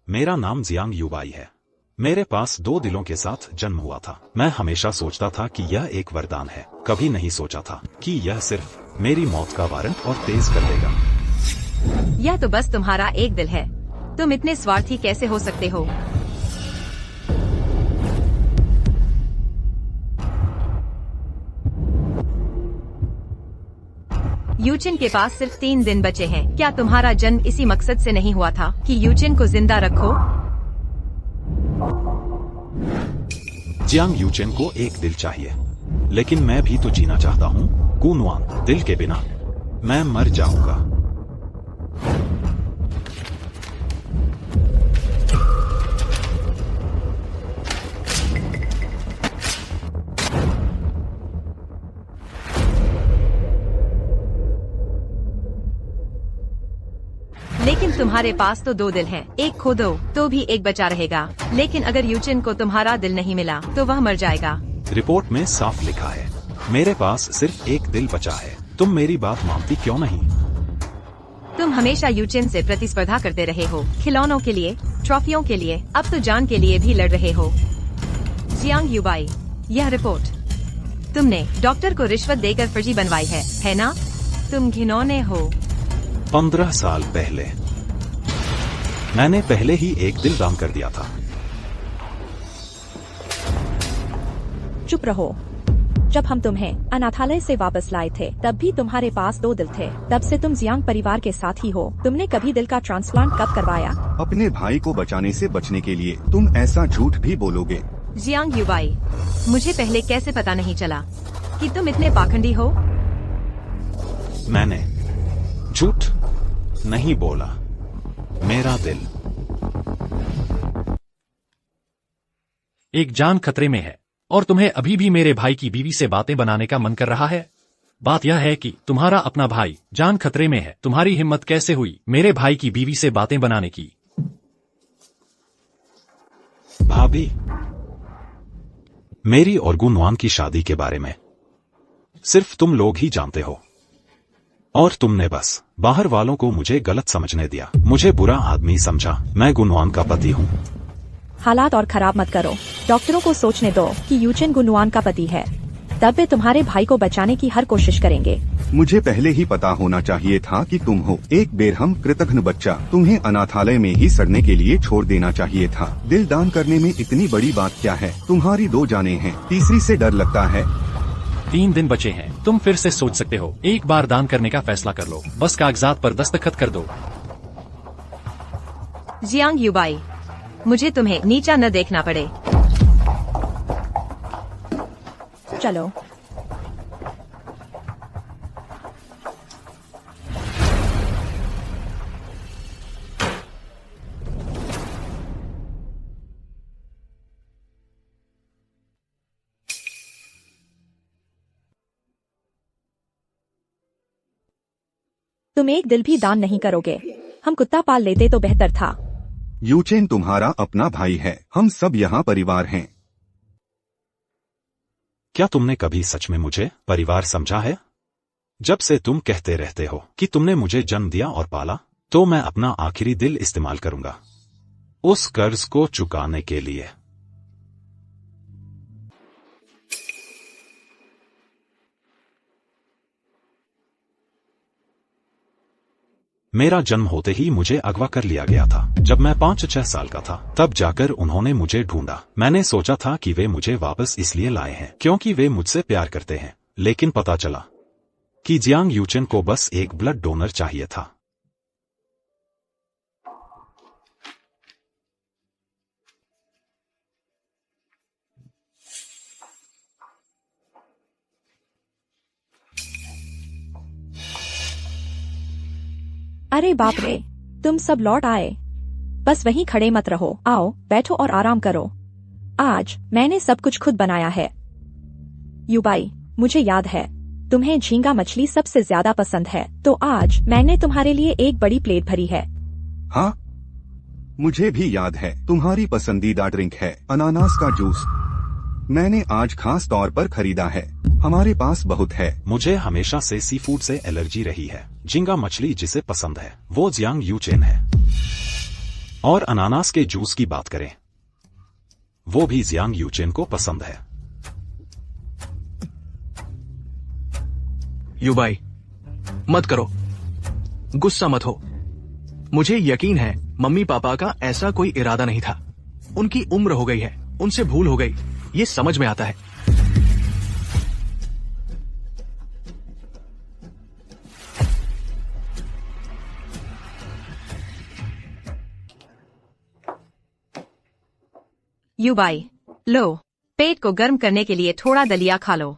मेरा नाम जियांग युबाई है। मेरे पास 2 दिलों के साथ जन्म हुआ था। मैं हमेशा सोचता था कि यह एक वरदान है। कभी नहीं सोचा था कि यह सिर्फ मेरी मौत का वारंट और तेज कर देगा। यह तो बस तुम्हारा एक दिल है। तुम इतने स्वार्थी कैसे हो सकते हो? यूचिन के पास सिर्फ 3 दिन बचे हैं। क्या तुम्हारा जन्म इसी मकसद से नहीं हुआ था कि यूचिन को जिंदा रखो? जियांग यूचेन को एक दिल चाहिए, लेकिन मैं भी तो जीना चाहता हूँ। गुनवान, दिल के बिना मैं मर जाऊंगा। लेकिन तुम्हारे पास तो 2 दिल हैं। एक खो दो तो भी एक बचा रहेगा। लेकिन अगर यूचिन को तुम्हारा दिल नहीं मिला तो वह मर जाएगा। रिपोर्ट में साफ लिखा है, मेरे पास सिर्फ एक दिल बचा है। तुम मेरी बात मानती क्यों नहीं? तुम हमेशा यूचिन से प्रतिस्पर्धा करते रहे हो, खिलौनों के लिए, ट्रॉफियों के लिए, अब तो जान के लिए भी लड़ रहे हो। जियांग युबाई, यह रिपोर्ट तुमने डॉक्टर को रिश्वत देकर फर्जी बनवाई है ना? तुम घिनौने हो। 15 साल पहले मैंने पहले ही एक दिल दान कर दिया था। चुप रहो। जब हम तुम्हें अनाथालय से वापस लाए थे तब भी तुम्हारे पास 2 दिल थे। तब से तुम जियांग परिवार के साथ ही हो। तुमने कभी दिल का ट्रांसप्लांट कब करवाया? अपने भाई को बचाने से बचने के लिए तुम ऐसा झूठ भी बोलोगे? जियांग युबाई, मुझे पहले कैसे पता नहीं चला कि तुम इतने पाखंडी हो? मैंने झूठ नहीं बोला। मेरा दिल एक जान खतरे में है और तुम्हें अभी भी मेरे भाई की बीवी से बातें बनाने का मन कर रहा है। बात यह है कि तुम्हारा अपना भाई जान खतरे में है। तुम्हारी हिम्मत कैसे हुई मेरे भाई की बीवी से बातें बनाने की? भाभी, मेरी और गुनवान की शादी के बारे में सिर्फ तुम लोग ही जानते हो, और तुमने बस बाहर वालों को मुझे गलत समझने दिया। मुझे बुरा आदमी समझा। मैं गुनवान का पति हूँ। हालात और खराब मत करो। डॉक्टरों को सोचने दो कि यूचिन गुनवान का पति है। तब वे तुम्हारे भाई को बचाने की हर कोशिश करेंगे। मुझे पहले ही पता होना चाहिए था कि तुम हो एक बेरहम कृतघ्न बच्चा। तुम्हें अनाथालय में ही सड़ने के लिए छोड़ देना चाहिए था। दिल दान करने में इतनी बड़ी बात क्या है? तुम्हारी 2 जानें हैं, तीसरी से डर लगता है। 3 दिन बचे हैं। तुम फिर से सोच सकते हो। एक बार दान करने का फैसला कर लो। बस कागजात पर दस्तखत कर दो। जियांग युबाई, मुझे तुम्हें नीचा न देखना पड़े। चलो। तुम एक दिल भी दान नहीं करोगे। हम कुत्ता पाल लेते तो बेहतर था। यूचेन तुम्हारा अपना भाई है। हम सब यहाँ परिवार हैं। क्या तुमने कभी सच में मुझे परिवार समझा है? जब से तुम कहते रहते हो कि तुमने मुझे जन्म दिया और पाला, तो मैं अपना आखिरी दिल इस्तेमाल करूंगा उस कर्ज को चुकाने के लिए। मेरा जन्म होते ही मुझे अगवा कर लिया गया था। जब मैं 5-6 साल का था तब जाकर उन्होंने मुझे ढूंढा। मैंने सोचा था कि वे मुझे वापस इसलिए लाए हैं क्योंकि वे मुझसे प्यार करते हैं, लेकिन पता चला कि जियांग यूचेन को बस एक ब्लड डोनर चाहिए था। अरे बाप रे, तुम सब लौट आए। बस वहीं खड़े मत रहो। आओ बैठो और आराम करो। आज मैंने सब कुछ खुद बनाया है। युबाई, मुझे याद है तुम्हें झींगा मछली सबसे ज्यादा पसंद है, तो आज मैंने तुम्हारे लिए एक बड़ी प्लेट भरी है। हाँ, मुझे भी याद है। तुम्हारी पसंदीदा ड्रिंक है अनानास का जूस। मैंने आज खास तौर पर खरीदा है। हमारे पास बहुत है। मुझे हमेशा से सी फूड से एलर्जी रही है। झींगा मछली जिसे पसंद है वो जियांग यूचेन है। और अनानास के जूस की बात करें, वो भी जियांग यूचेन को पसंद है। युबाई, मत करो, गुस्सा मत हो। मुझे यकीन है मम्मी पापा का ऐसा कोई इरादा नहीं था। उनकी उम्र हो गई है, उनसे भूल हो गई, ये समझ में आता है। युबाई, लो, पेट को गर्म करने के लिए थोड़ा दलिया खा लो।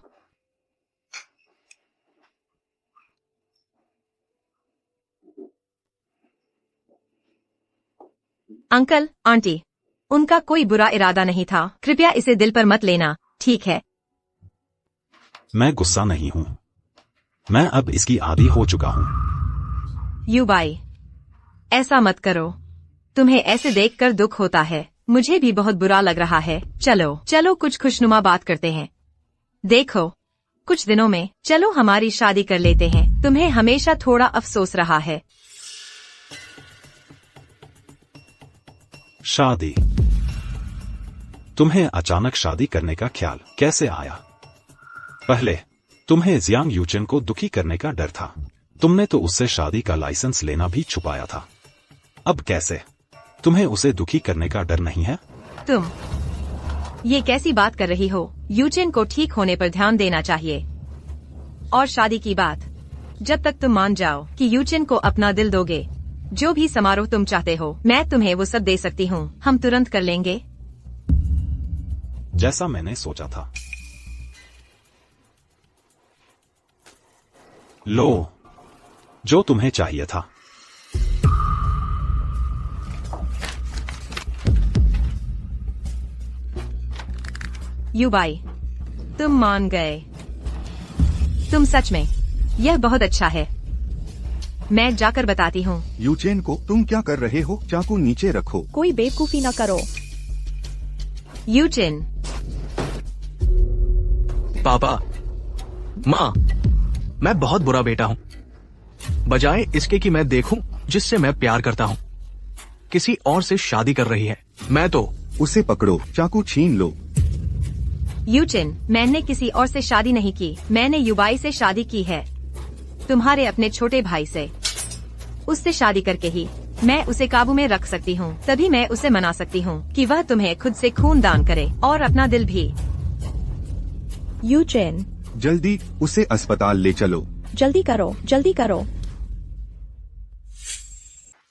अंकल, आंटी, उनका कोई बुरा इरादा नहीं था, कृपया इसे दिल पर मत लेना, ठीक है? मैं गुस्सा नहीं हूं, मैं अब इसकी आदी हो चुका हूं। युबाई, ऐसा मत करो, तुम्हें ऐसे देखकर दुख होता है, मुझे भी बहुत बुरा लग रहा है। चलो कुछ खुशनुमा बात करते हैं। देखो, कुछ दिनों में चलो हमारी शादी कर लेते हैं। तुम्हें हमेशा थोड़ा अफसोस रहा है। शादी? तुम्हें अचानक शादी करने का ख्याल कैसे आया? पहले तुम्हें जियांग यूचेन को दुखी करने का डर था, तुमने तो उससे शादी का लाइसेंस लेना भी छुपाया था। अब कैसे तुम्हें उसे दुखी करने का डर नहीं है? तुम ये कैसी बात कर रही हो? यूचेन को ठीक होने पर ध्यान देना चाहिए। और शादी की बात, जब तक तुम मान जाओ कि यूचेन को अपना दिल दोगे, जो भी समारोह तुम चाहते हो, मैं तुम्हें वो सब दे सकती हूँ। हम तुरंत कर लेंगे। जैसा मैंने सोचा था। लो, जो तुम्हें चाहिए था। युबाई, तुम मान गए। तुम सच में, यह बहुत अच्छा है। मैं जाकर बताती हूँ। यूचेन को तुम क्या कर रहे हो? चाकू नीचे रखो। कोई बेवकूफी न करो। यूचेन, पापा, माँ, मैं बहुत बुरा बेटा हूँ। बजाय इसके कि मैं देखूं जिससे मैं प्यार करता हूँ, किसी और से शादी कर रही है। मैं तो उसे पकड़ो, चाकू छीन लो। यूचेन, मैंने किसी और से शादी नहीं की, मैंने युबाई से शादी की है, तुम्हारे अपने छोटे भाई से। उससे शादी करके ही मैं उसे काबू में रख सकती हूँ। तभी मैं उसे मना सकती हूँ कि वह तुम्हें खुद से खून दान करे और अपना दिल भी। यूचेन, जल्दी उसे अस्पताल ले चलो। जल्दी करो, जल्दी करो।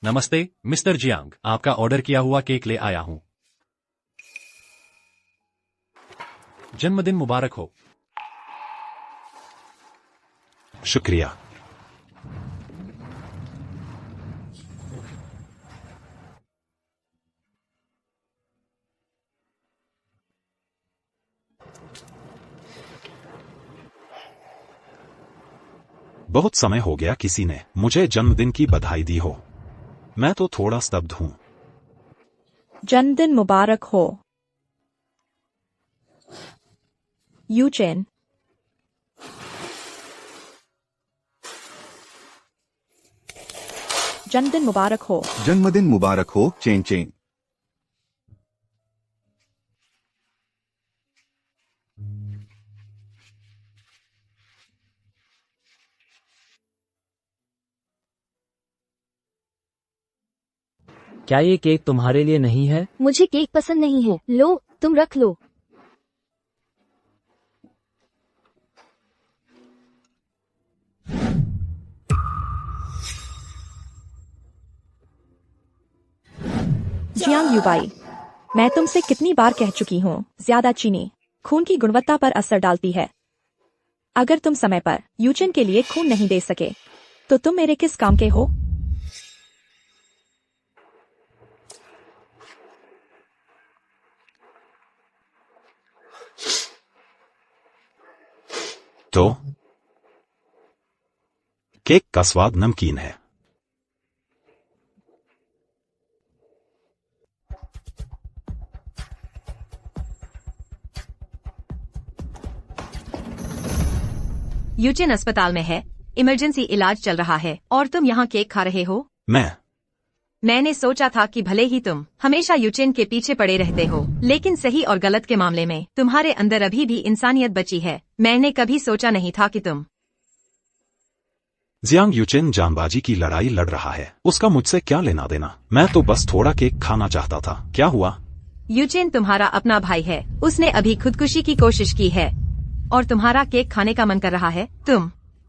नमस्ते मिस्टर जियांग, आपका ऑर्डर किया हुआ केक ले आया हूँ। जन्मदिन मुबारक हो। शुक्रिया। बहुत समय हो गया किसी ने मुझे जन्मदिन की बधाई दी हो। मैं तो थोड़ा स्तब्ध हूं। जन्मदिन मुबारक हो यूचेन। जन्मदिन मुबारक हो। जन्मदिन मुबारक हो चेन चेन। क्या ये केक तुम्हारे लिए नहीं है? मुझे केक पसंद नहीं है। लो, तुम रख लो। जियांग युबाई, मैं तुमसे कितनी बार कह चुकी हूँ, ज्यादा चीनी खून की गुणवत्ता पर असर डालती है। अगर तुम समय पर यूचेन के लिए खून नहीं दे सके, तो तुम मेरे किस काम के हो? तो केक का स्वाद नमकीन है। यूचेन अस्पताल में है, इमरजेंसी इलाज चल रहा है और तुम यहाँ केक खा रहे हो। मैंने सोचा था कि भले ही तुम हमेशा यूचेन के पीछे पड़े रहते हो, लेकिन सही और गलत के मामले में तुम्हारे अंदर अभी भी इंसानियत बची है। मैंने कभी सोचा नहीं था कि तुम। जियांग यूचेन जानबाजी की लड़ाई लड़ रहा है, उसका मुझसे क्या लेना देना। मैं तो बस थोड़ा केक खाना चाहता था। क्या हुआ? यूचेन तुम्हारा अपना भाई है, उसने अभी खुदकुशी की कोशिश की है और तुम्हारा केक खाने का मन कर रहा है।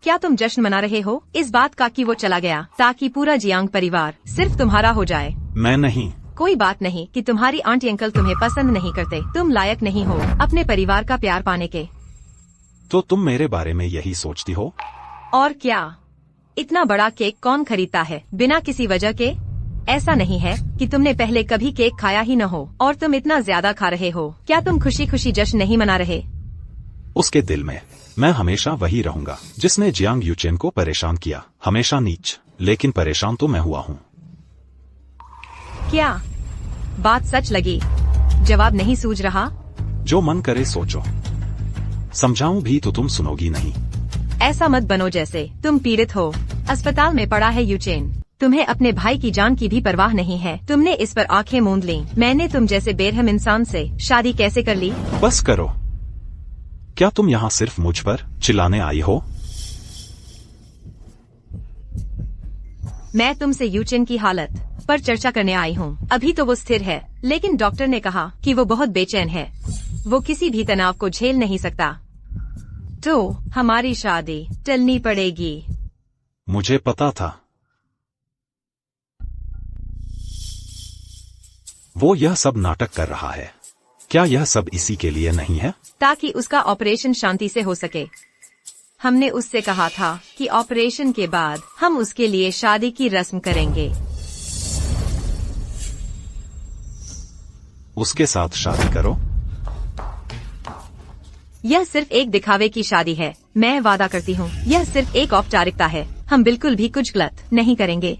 क्या तुम जश्न मना रहे हो इस बात का कि वो चला गया, ताकि पूरा जियांग परिवार सिर्फ तुम्हारा हो जाए? मैं नहीं। कोई बात नहीं कि तुम्हारी आंटी अंकल तुम्हें पसंद नहीं करते, तुम लायक नहीं हो अपने परिवार का प्यार पाने के। तो तुम मेरे बारे में यही सोचती हो? और क्या, इतना बड़ा केक कौन खरीदता है बिना किसी वजह के? ऐसा नहीं है कि तुमने पहले कभी केक खाया ही न हो और तुम इतना ज्यादा खा रहे हो। क्या तुम खुशी खुशी जश्न नहीं मना रहे? उसके दिल में मैं हमेशा वही रहूंगा जिसने जियांग यूचेन को परेशान किया, हमेशा नीच। लेकिन परेशान तो मैं हुआ हूँ। क्या बात सच लगी? जवाब नहीं सूझ रहा। जो मन करे सोचो, समझाऊं भी तो तुम सुनोगी नहीं। ऐसा मत बनो जैसे तुम पीड़ित हो। अस्पताल में पड़ा है यूचेन, तुम्हें अपने भाई की जान की भी परवाह नहीं है। तुमने इस पर आंखें मूंद ली। मैंने तुम जैसे बेरहम इंसान से शादी कैसे कर ली? बस करो। क्या तुम यहाँ सिर्फ मुझ पर चिल्लाने आई हो? मैं तुमसे यूचेन की हालत पर चर्चा करने आई हूँ। अभी तो वो स्थिर है, लेकिन डॉक्टर ने कहा कि वो बहुत बेचैन है, वो किसी भी तनाव को झेल नहीं सकता। तो हमारी शादी टलनी पड़ेगी। मुझे पता था। वो यह सब नाटक कर रहा है। क्या यह सब इसी के लिए नहीं है? ताकि उसका ऑपरेशन शांति से हो सके। हमने उससे कहा था कि ऑपरेशन के बाद हम उसके लिए शादी की रस्म करेंगे। उसके साथ शादी करो? यह सिर्फ एक दिखावे की शादी है। मैं वादा करती हूँ, यह सिर्फ एक औपचारिकता है। हम बिल्कुल भी कुछ गलत नहीं करेंगे।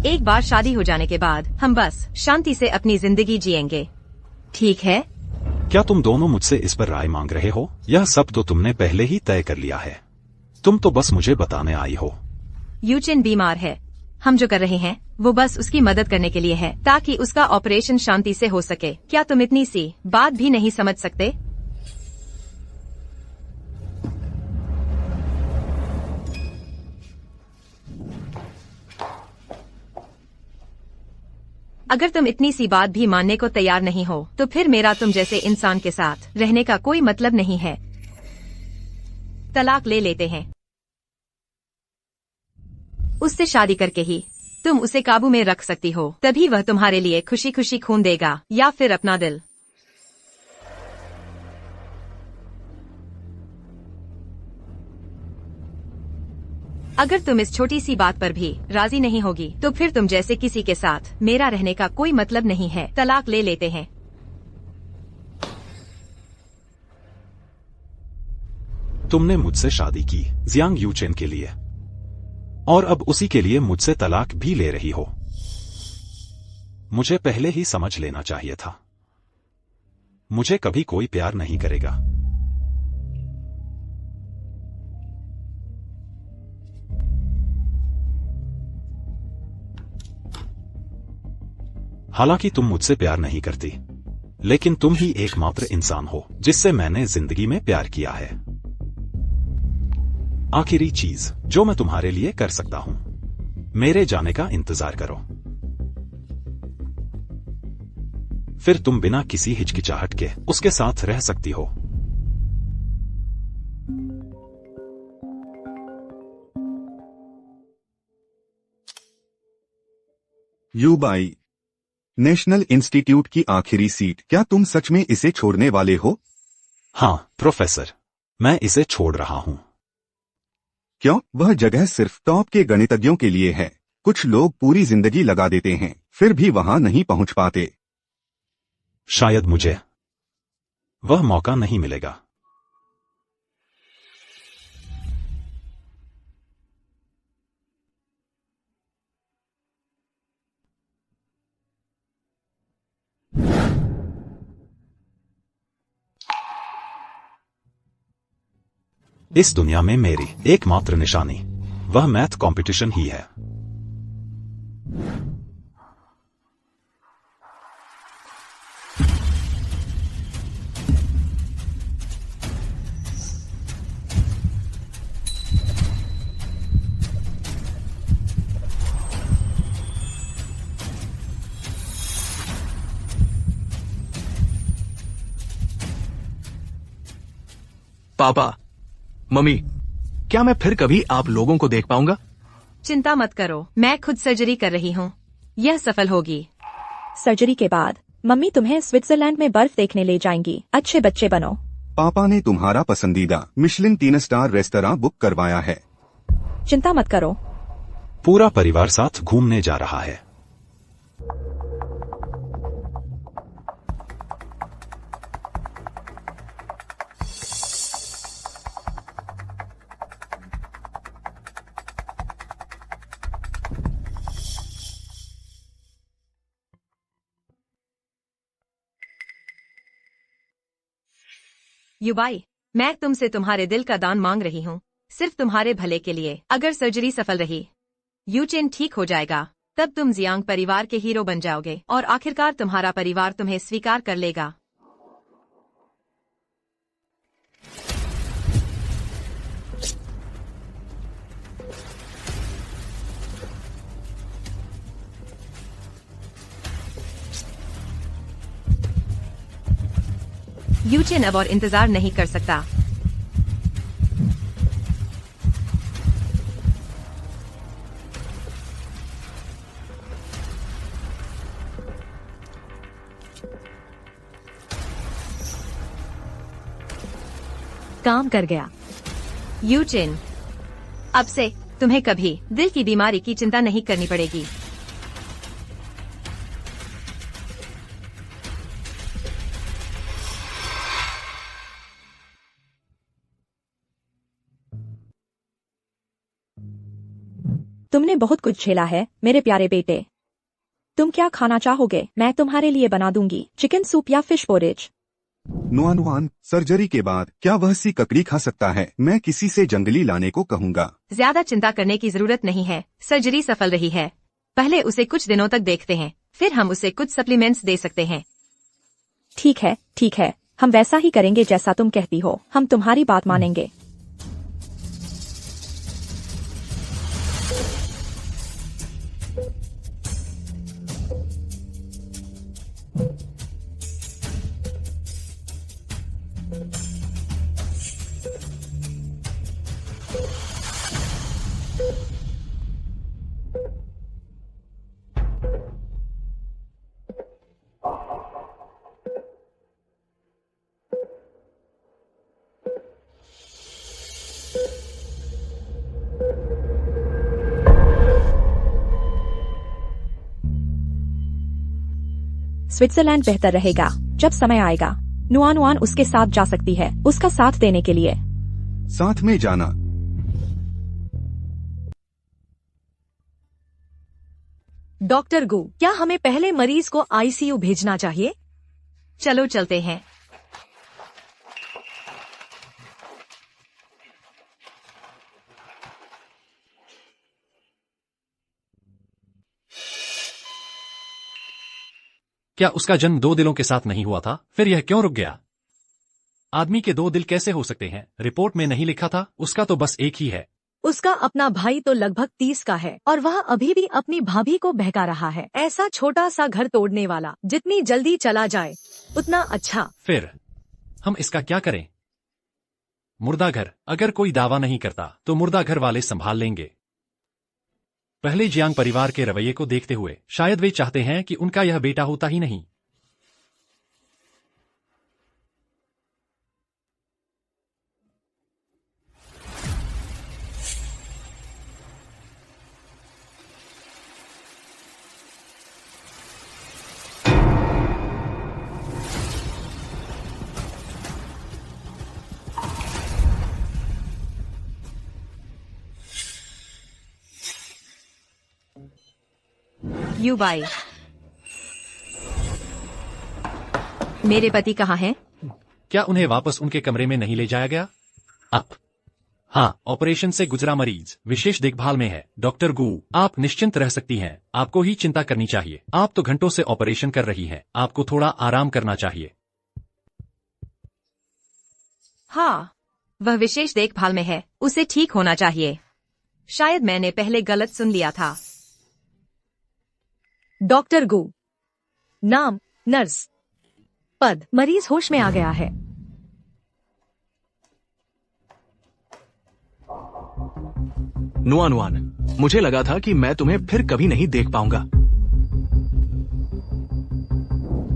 एक बार शादी हो जाने के बाद हम बस शांति से अपनी जिंदगी जिएंगे, ठीक है? क्या तुम दोनों मुझसे इस पर राय मांग रहे हो? यह सब तो तुमने पहले ही तय कर लिया है। तुम तो बस मुझे बताने आई हो। यूचेन बीमार है, हम जो कर रहे हैं वो बस उसकी मदद करने के लिए है, ताकि उसका ऑपरेशन शांति से हो सके। क्या तुम इतनी सी बात भी नहीं समझ सकते? अगर तुम इतनी सी बात भी मानने को तैयार नहीं हो, तो फिर मेरा तुम जैसे इंसान के साथ रहने का कोई मतलब नहीं है। तलाक ले लेते हैं। उससे शादी करके ही तुम उसे काबू में रख सकती हो, तभी वह तुम्हारे लिए खुशी खुशी खून देगा, या फिर अपना दिल। अगर तुम इस छोटी सी बात पर भी राजी नहीं होगी, तो फिर तुम जैसे किसी के साथ मेरा रहने का कोई मतलब नहीं है। तलाक ले लेते हैं। तुमने मुझसे शादी की जियांग यूचेन के लिए, और अब उसी के लिए मुझसे तलाक भी ले रही हो। मुझे पहले ही समझ लेना चाहिए था। मुझे कभी कोई प्यार नहीं करेगा। हालांकि तुम मुझसे प्यार नहीं करती, लेकिन तुम ही एकमात्र इंसान हो जिससे मैंने जिंदगी में प्यार किया है। आखिरी चीज जो मैं तुम्हारे लिए कर सकता हूं, मेरे जाने का इंतजार करो। फिर तुम बिना किसी हिचकिचाहट के उसके साथ रह सकती हो। यूबाई, नेशनल इंस्टीट्यूट की आखिरी सीट, क्या तुम सच में इसे छोड़ने वाले हो? हाँ प्रोफेसर, मैं इसे छोड़ रहा हूं। क्यों? वह जगह सिर्फ टॉप के गणितज्ञों के लिए है। कुछ लोग पूरी जिंदगी लगा देते हैं, फिर भी वहां नहीं पहुंच पाते। शायद मुझे वह मौका नहीं मिलेगा। इस दुनिया में मेरी एकमात्र निशानी वह मैथ कंपटीशन ही है। पापा, मम्मी, क्या मैं फिर कभी आप लोगों को देख पाऊंगा? चिंता मत करो, मैं खुद सर्जरी कर रही हूँ, यह सफल होगी। सर्जरी के बाद मम्मी तुम्हें स्विट्जरलैंड में बर्फ देखने ले जाएंगी। अच्छे बच्चे बनो। पापा ने तुम्हारा पसंदीदा मिशलिन 3 स्टार रेस्तरां बुक करवाया है। चिंता मत करो। पूरा परिवार साथ घूमने जा रहा है। युबाई, मैं तुमसे तुम्हारे दिल का दान मांग रही हूँ, सिर्फ तुम्हारे भले के लिए। अगर सर्जरी सफल रही, यूचेन ठीक हो जाएगा, तब तुम जियांग परिवार के हीरो बन जाओगे और आखिरकार तुम्हारा परिवार तुम्हें स्वीकार कर लेगा। यूचेन अब और इंतजार नहीं कर सकता। काम कर गया। यूचेन, अब से तुम्हें कभी दिल की बीमारी की चिंता नहीं करनी पड़ेगी। तुमने बहुत कुछ झेला है मेरे प्यारे बेटे। तुम क्या खाना चाहोगे? मैं तुम्हारे लिए बना दूंगी, चिकन सूप या फिश पोरेज। नुआनुआन, सर्जरी के बाद क्या वह सी ककड़ी खा सकता है? मैं किसी से जंगली लाने को कहूँगा। ज्यादा चिंता करने की जरूरत नहीं है, सर्जरी सफल रही है। पहले उसे कुछ दिनों तक देखते हैं, फिर हम उसे कुछ सप्लीमेंट्स दे सकते हैं। ठीक है, हम वैसा ही करेंगे जैसा तुम कहती हो। हम तुम्हारी बात मानेंगे। स्विट्जरलैंड बेहतर रहेगा जब समय आएगा। नुआनुआन उसके साथ जा सकती है, उसका साथ देने के लिए। साथ में जाना। डॉक्टर गु, क्या हमें पहले मरीज को आईसीयू भेजना चाहिए? चलो चलते हैं। क्या उसका जन्म 2 दिलों के साथ नहीं हुआ था? फिर यह क्यों रुक गया? आदमी के 2 दिल कैसे हो सकते हैं? रिपोर्ट में नहीं लिखा था? उसका तो बस एक ही है। उसका अपना भाई तो लगभग 30 का है और वह अभी भी अपनी भाभी को बहका रहा है। ऐसा छोटा सा घर तोड़ने वाला जितनी जल्दी चला जाए उतना अच्छा। फिर हम इसका क्या करें? मुर्दा घर। अगर कोई दावा नहीं करता तो मुर्दा घर वाले संभाल लेंगे। पहले जियांग परिवार के रवैये को देखते हुए शायद वे चाहते हैं कि उनका यह बेटा होता ही नहीं। युबाई, मेरे पति कहाँ हैं? क्या उन्हें वापस उनके कमरे में नहीं ले जाया गया? अब हाँ, ऑपरेशन से गुजरा मरीज विशेष देखभाल में है। डॉक्टर गू, आप निश्चिंत रह सकती हैं। आपको ही चिंता करनी चाहिए। आप तो घंटों से ऑपरेशन कर रही हैं। आपको थोड़ा आराम करना चाहिए। हाँ, वह विशेष देखभाल में है, उसे ठीक होना चाहिए। शायद मैंने पहले गलत सुन लिया था। डॉक्टर गु, नाम नर्स, पद मरीज होश में आ गया है। नुआन नुआन, मुझे लगा था कि मैं तुम्हें फिर कभी नहीं देख पाऊंगा।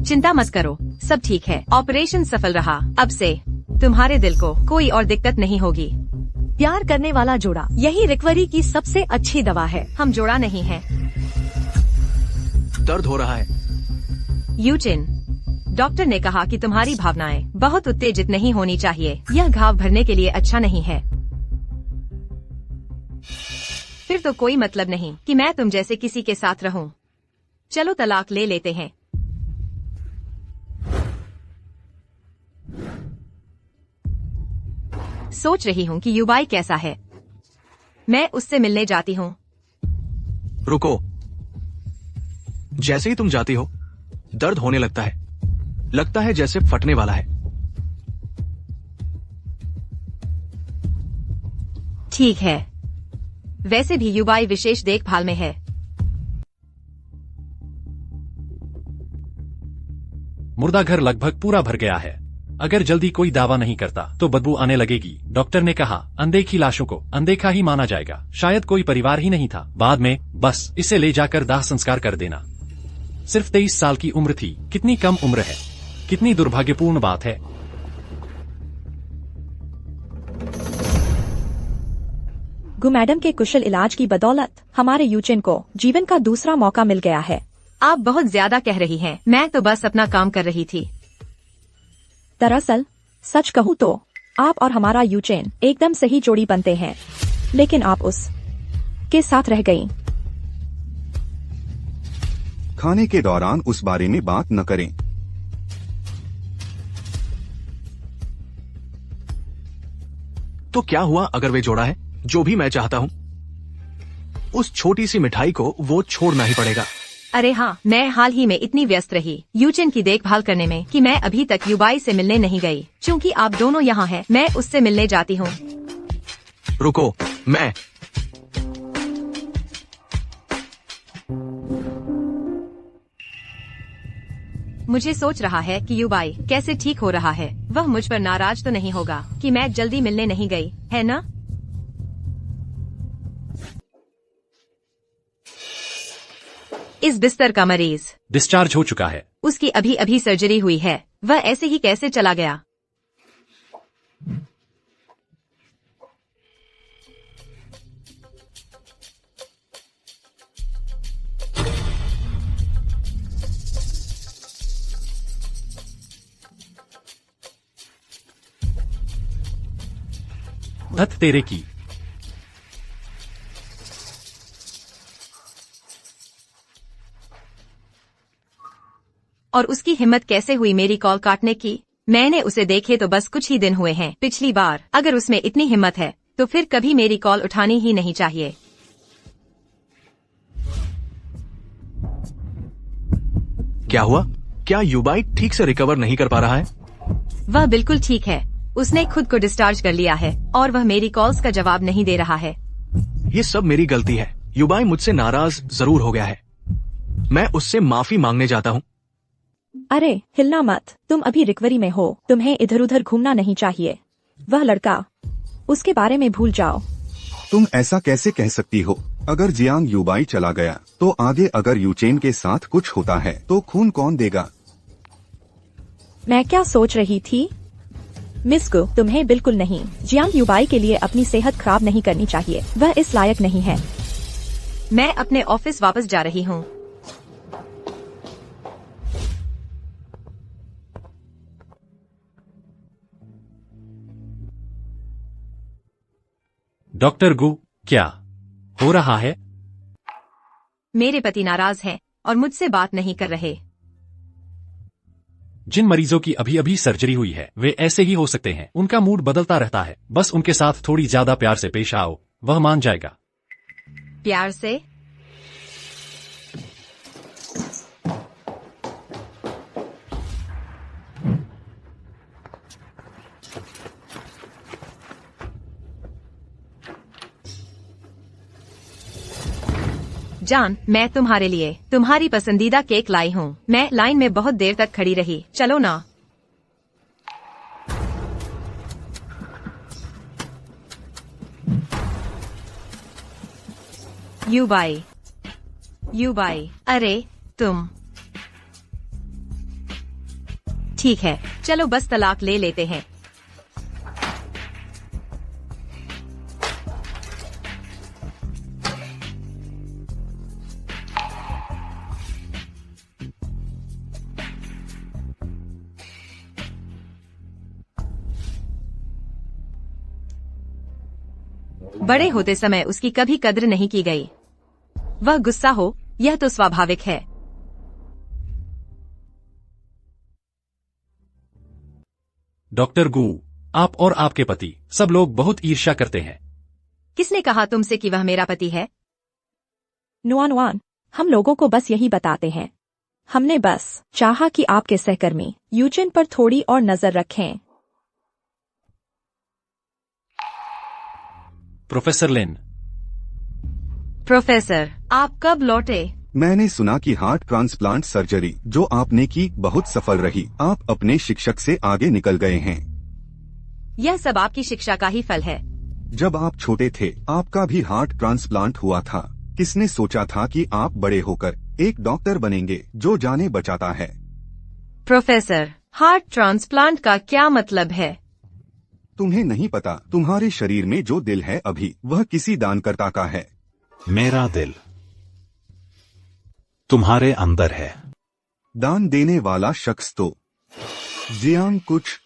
चिंता मत करो, सब ठीक है। ऑपरेशन सफल रहा। अब से तुम्हारे दिल को कोई और दिक्कत नहीं होगी। प्यार करने वाला जोड़ा, यही रिकवरी की सबसे अच्छी दवा है। हम जोड़ा नहीं है। दर्द हो रहा है। यूचिन, डॉक्टर ने कहा कि तुम्हारी भावनाएं बहुत उत्तेजित नहीं होनी चाहिए। यह घाव भरने के लिए अच्छा नहीं है। फिर तो कोई मतलब नहीं कि मैं तुम जैसे किसी के साथ रहूं। चलो तलाक ले लेते हैं। सोच रही हूँ कि युबाई कैसा है। मैं उससे मिलने जाती हूँ। रुको, जैसे ही तुम जाती हो दर्द होने लगता है, लगता है जैसे फटने वाला है। ठीक है, वैसे भी युबाई विशेष देखभाल में है। मुर्दा घर लगभग पूरा भर गया है। अगर जल्दी कोई दावा नहीं करता तो बदबू आने लगेगी। डॉक्टर ने कहा अनदेखी लाशों को अनदेखा ही माना जाएगा। शायद कोई परिवार ही नहीं था। बाद में बस इसे ले जाकर दाह संस्कार कर देना। सिर्फ 23 साल की उम्र थी। कितनी कम उम्र है। कितनी दुर्भाग्यपूर्ण बात है। गु मैडम के कुशल इलाज की बदौलत हमारे यूचिन को जीवन का दूसरा मौका मिल गया है। आप बहुत ज्यादा कह रही हैं। मैं तो बस अपना काम कर रही थी। दरअसल सच कहूँ तो आप और हमारा यूचेन एकदम सही जोड़ी बनते हैं, लेकिन आप उस के साथ रह गई। खाने के दौरान उस बारे में बात न करें। तो क्या हुआ अगर वे जोड़ा है? जो भी मैं चाहता हूँ, उस छोटी सी मिठाई को वो छोड़ना ही पड़ेगा। अरे हाँ, मैं हाल ही में इतनी व्यस्त रही यूचिन की देखभाल करने में कि मैं अभी तक युबाई से मिलने नहीं गई। चूँकि आप दोनों यहाँ हैं, मैं उससे मिलने जाती हूँ। रुको, मैं मुझे सोच रहा है कि युबाई कैसे ठीक हो रहा है। वह मुझ पर नाराज तो नहीं होगा कि मैं जल्दी मिलने नहीं गई, है ना? इस बिस्तर का मरीज डिस्चार्ज हो चुका है। उसकी अभी अभी सर्जरी हुई है। वह ऐसे ही कैसे चला गया? धत तेरे की। और उसकी हिम्मत कैसे हुई मेरी कॉल काटने की? मैंने उसे देखे तो बस कुछ ही दिन हुए हैं। पिछली बार अगर उसमें इतनी हिम्मत है तो फिर कभी मेरी कॉल उठानी ही नहीं चाहिए। क्या हुआ? क्या युबाई ठीक से रिकवर नहीं कर पा रहा है? वह बिल्कुल ठीक है। उसने खुद को डिस्चार्ज कर लिया है और वह मेरी कॉल्स का जवाब नहीं दे रहा है। ये सब मेरी गलती है। युबाई मुझसे नाराज जरूर हो गया है। मैं उससे माफी मांगने जाता हूँ। अरे हिलना मत, तुम अभी रिकवरी में हो। तुम्हें इधर उधर घूमना नहीं चाहिए। वह लड़का, उसके बारे में भूल जाओ। तुम ऐसा कैसे कह सकती हो? अगर जियांग युबाई चला गया तो आगे अगर यूचेन के साथ कुछ होता है तो खून कौन देगा? मैं क्या सोच रही थी? मिस गु, तुम्हें बिल्कुल नहीं। जियांग युबाई के लिए अपनी सेहत खराब नहीं करनी चाहिए। वह इस लायक नहीं है। मैं अपने ऑफिस वापस जा रही हूँ। डॉक्टर गु, क्या हो रहा है? मेरे पति नाराज हैं और मुझसे बात नहीं कर रहे। जिन मरीजों की अभी अभी सर्जरी हुई है वे ऐसे ही हो सकते हैं। उनका मूड बदलता रहता है। बस उनके साथ थोड़ी ज्यादा प्यार से पेश आओ, वह मान जाएगा। प्यार से? जान, मैं तुम्हारे लिए तुम्हारी पसंदीदा केक लाई हूँ। मैं लाइन में बहुत देर तक खड़ी रही। चलो ना। युबाई, युबाई, अरे तुम। ठीक है, चलो बस तलाक ले लेते हैं। बड़े होते समय उसकी कभी कद्र नहीं की गई। वह गुस्सा हो, यह तो स्वाभाविक है। डॉक्टर गू, आप और आपके पति सब लोग बहुत ईर्ष्या करते हैं। किसने कहा तुमसे कि वह मेरा पति है? नुआन, हम लोगों को बस यही बताते हैं। हमने बस चाहा कि आपके सहकर्मी यूजिन पर थोड़ी और नजर रखें। प्रोफेसर लिन, प्रोफेसर, आप कब लौटे? मैंने सुना कि हार्ट ट्रांसप्लांट सर्जरी जो आपने की बहुत सफल रही। आप अपने शिक्षक से आगे निकल गए हैं। यह सब आपकी शिक्षा का ही फल है। जब आप छोटे थे आपका भी हार्ट ट्रांसप्लांट हुआ था। किसने सोचा था कि आप बड़े होकर एक डॉक्टर बनेंगे जो जाने बचाता है? प्रोफेसर, हार्ट ट्रांसप्लांट का क्या मतलब है? तुम्हें नहीं पता, तुम्हारे शरीर में जो दिल है अभी वह किसी दानकर्ता का है। मेरा दिल तुम्हारे अंदर है। दान देने वाला शख्स तो जियांग कुछ।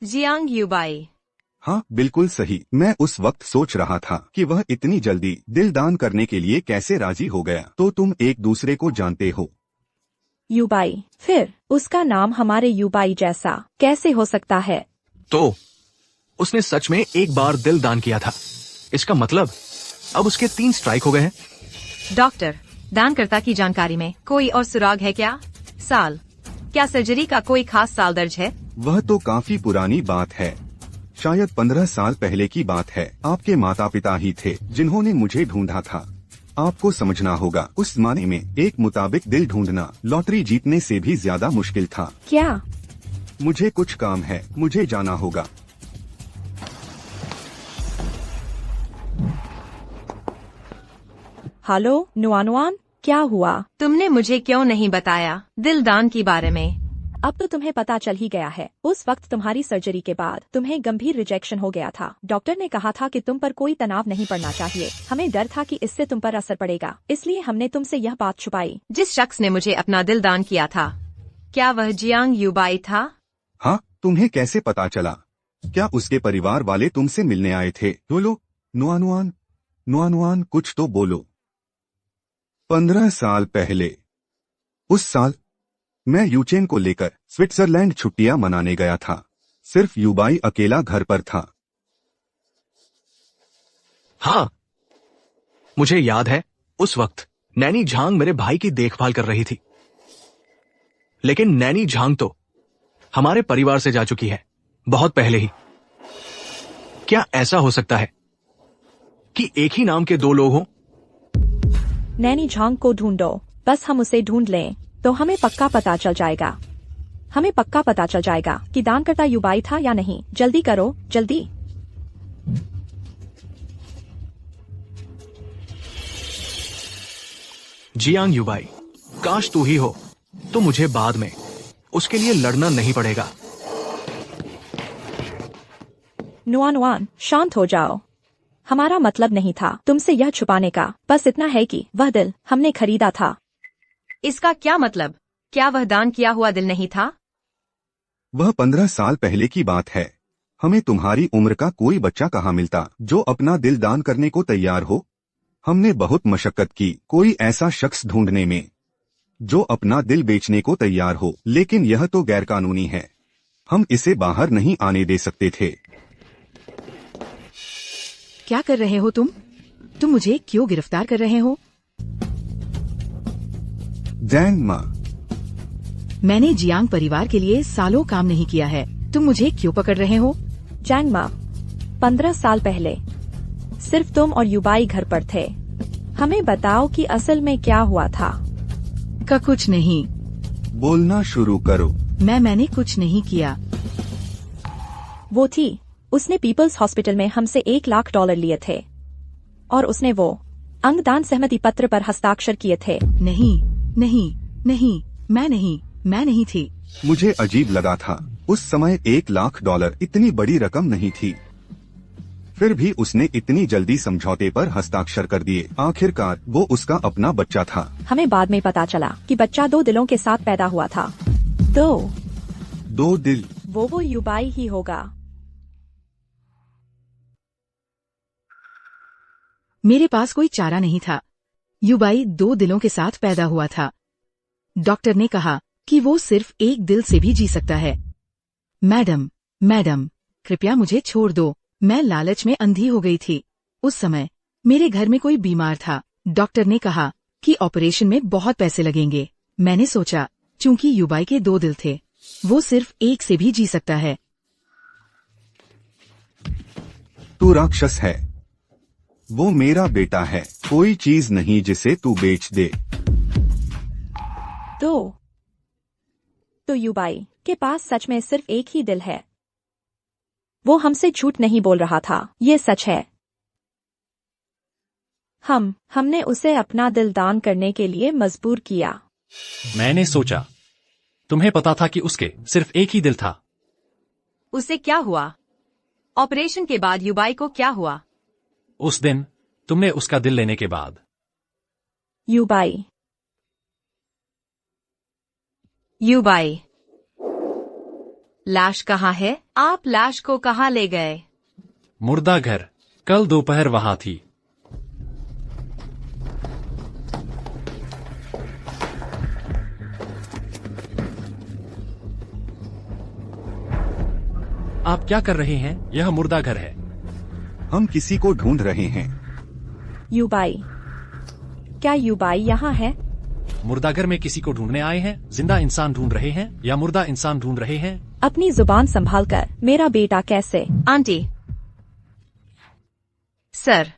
जियांग युबाई। हाँ बिल्कुल सही। मैं उस वक्त सोच रहा था कि वह इतनी जल्दी दिल दान करने के लिए कैसे राजी हो गया। तो तुम एक दूसरे को जानते हो? युबाई, फिर उसका नाम हमारे युबाई जैसा कैसे हो सकता है? तो उसने सच में एक बार दिल दान किया था। इसका मतलब अब उसके 3 स्ट्राइक हो गए हैं। डॉक्टर, दानकर्ता की जानकारी में कोई और सुराग है क्या? साल? क्या सर्जरी का कोई खास साल दर्ज है? वह तो काफी पुरानी बात है, शायद 15 साल पहले की बात है। आपके माता पिता ही थे जिन्होंने मुझे ढूंढा था। आपको समझना होगा, उस जमाने में एक मुताबिक दिल ढूंढना लॉटरी जीतने से भी ज्यादा मुश्किल था। क्या? मुझे कुछ काम है, मुझे जाना होगा। हेलो नुआन, क्या हुआ? तुमने मुझे क्यों नहीं बताया दिल दान के बारे में? अब तो तुम्हें पता चल ही गया है। उस वक्त तुम्हारी सर्जरी के बाद तुम्हें गंभीर रिजेक्शन हो गया था। डॉक्टर ने कहा था कि तुम पर कोई तनाव नहीं पड़ना चाहिए। हमें डर था कि इससे तुम पर असर पड़ेगा, इसलिए हमने तुमसे यह बात छुपाई। जिस शख्स ने मुझे अपना दिल दान किया था, क्या वह जियांग युबाई था? हाँ, तुम्हें कैसे पता चला? क्या उसके परिवार वाले तुमसे मिलने आए थे? बोलो नुआन, कुछ तो बोलो। 15 साल पहले, उस साल मैं यूचेन को लेकर स्विट्जरलैंड छुट्टियां मनाने गया था। सिर्फ युबाई अकेला घर पर था। हाँ, मुझे याद है उस वक्त नैनी झांग मेरे भाई की देखभाल कर रही थी। लेकिन नैनी झांग तो हमारे परिवार से जा चुकी है, बहुत पहले ही। क्या ऐसा हो सकता है कि एक ही नाम के 2 लोग हों? नैनी झांग को ढूंढो, बस हम उसे ढूंढ लें तो हमें पक्का पता चल जाएगा। हमें पक्का पता चल जाएगा कि दानकर्ता युबाई था या नहीं। जल्दी करो, जल्दी। जियांग युबाई, काश तू ही हो तो मुझे बाद में उसके लिए लड़ना नहीं पड़ेगा। नुआन, शांत हो जाओ। हमारा मतलब नहीं था तुमसे यह छुपाने का। बस इतना है कि वह दिल हमने खरीदा था। इसका क्या मतलब? क्या वह दान किया हुआ दिल नहीं था? वह 15 साल पहले की बात है। हमें तुम्हारी उम्र का कोई बच्चा कहाँ मिलता जो अपना दिल दान करने को तैयार हो। हमने बहुत मशक्कत की कोई ऐसा शख्स ढूंढने में जो अपना दिल बेचने को तैयार हो, लेकिन यह तो गैरकानूनी है। हम इसे बाहर नहीं आने दे सकते थे। क्या कर रहे हो तुम? तुम मुझे क्यों गिरफ्तार कर रहे हो? जैंग माँ, मैंने जियांग परिवार के लिए सालों काम नहीं किया है। तुम मुझे क्यों पकड़ रहे हो? जैंग माँ, 15 साल पहले सिर्फ तुम और युबाई घर पर थे। हमें बताओ कि असल में क्या हुआ था। का कुछ नहीं। बोलना शुरू करो। मैंने कुछ नहीं किया। वो थी, उसने पीपल्स हॉस्पिटल में हमसे $1 लाख लिए थे और उसने वो अंगदान सहमति पत्र पर हस्ताक्षर किए थे। नहीं नहीं नहीं, मैं नहीं थी। मुझे अजीब लगा था। उस समय $1,00,000 इतनी बड़ी रकम नहीं थी। फिर भी उसने इतनी जल्दी समझौते पर हस्ताक्षर कर दिए। आखिरकार वो उसका अपना बच्चा था। हमें बाद में पता चला कि बच्चा 2 दिलों के साथ पैदा हुआ था। 2 दिल। वो युबाई ही होगा। मेरे पास कोई चारा नहीं था। युबाई 2 दिलों के साथ पैदा हुआ था। डॉक्टर ने कहा कि वो सिर्फ 1 दिल से भी जी सकता है। मैडम, कृपया मुझे छोड़ दो। मैं लालच में अंधी हो गई थी। उस समय मेरे घर में कोई बीमार था। डॉक्टर ने कहा कि ऑपरेशन में बहुत पैसे लगेंगे। मैंने सोचा, चूंकि युबाई के 2 दिल थे, वो सिर्फ 1 से भी जी सकता है। तू राक्षस है। वो मेरा बेटा है। कोई चीज नहीं जिसे तू बेच दे। तो युबाई के पास सच में सिर्फ 1 ही दिल है। वो हमसे झूठ नहीं बोल रहा था, ये सच है। हमने उसे अपना दिल दान करने के लिए मजबूर किया। मैंने सोचा, तुम्हें पता था कि उसके सिर्फ 1 ही दिल था। उसे क्या हुआ? ऑपरेशन के बाद युबाई को क्या हुआ? उस दिन तुमने उसका दिल लेने के बाद। युबाई, लाश कहाँ है? आप लाश को कहाँ ले गए? मुर्दा घर। कल दोपहर वहां थी। आप क्या कर रहे हैं? यह मुर्दा घर है। हम किसी को ढूंढ रहे हैं। युबाई, क्या युबाई यहाँ है? मुर्दाघर में किसी को ढूंढने आए हैं? जिंदा इंसान ढूंढ रहे हैं या मुर्दा इंसान ढूंढ रहे हैं? अपनी जुबान संभाल कर। मेरा बेटा कैसे? आंटी, सर,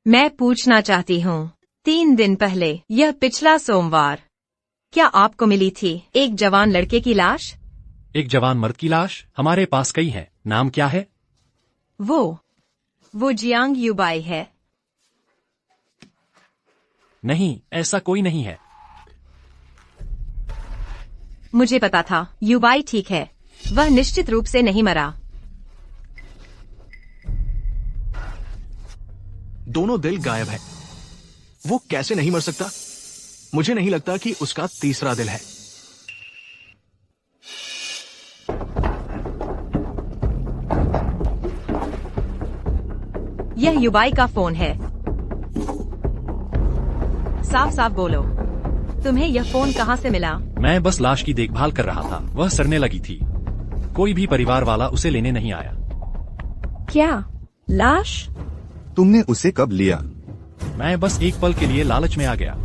मैं पूछना चाहती हूँ, 3 दिन पहले, यह पिछला सोमवार, क्या आपको मिली थी एक जवान लड़के की लाश? एक जवान मर्द की लाश? हमारे पास कई हैं। नाम क्या है? वो जियांग युबाई है। नहीं, ऐसा कोई नहीं है। मुझे पता था, युबाई ठीक है। वह निश्चित रूप से नहीं मरा। दोनों दिल गायब है। वो कैसे नहीं मर सकता? मुझे नहीं लगता कि उसका तीसरा दिल है। यह युबाई का फोन है। साफ साफ बोलो, तुम्हें यह फोन कहाँ से मिला? मैं बस लाश की देखभाल कर रहा था। वह सड़ने लगी थी। कोई भी परिवार वाला उसे लेने नहीं आया। क्या लाश? तुमने उसे कब लिया? मैं बस एक पल के लिए लालच में आ गया।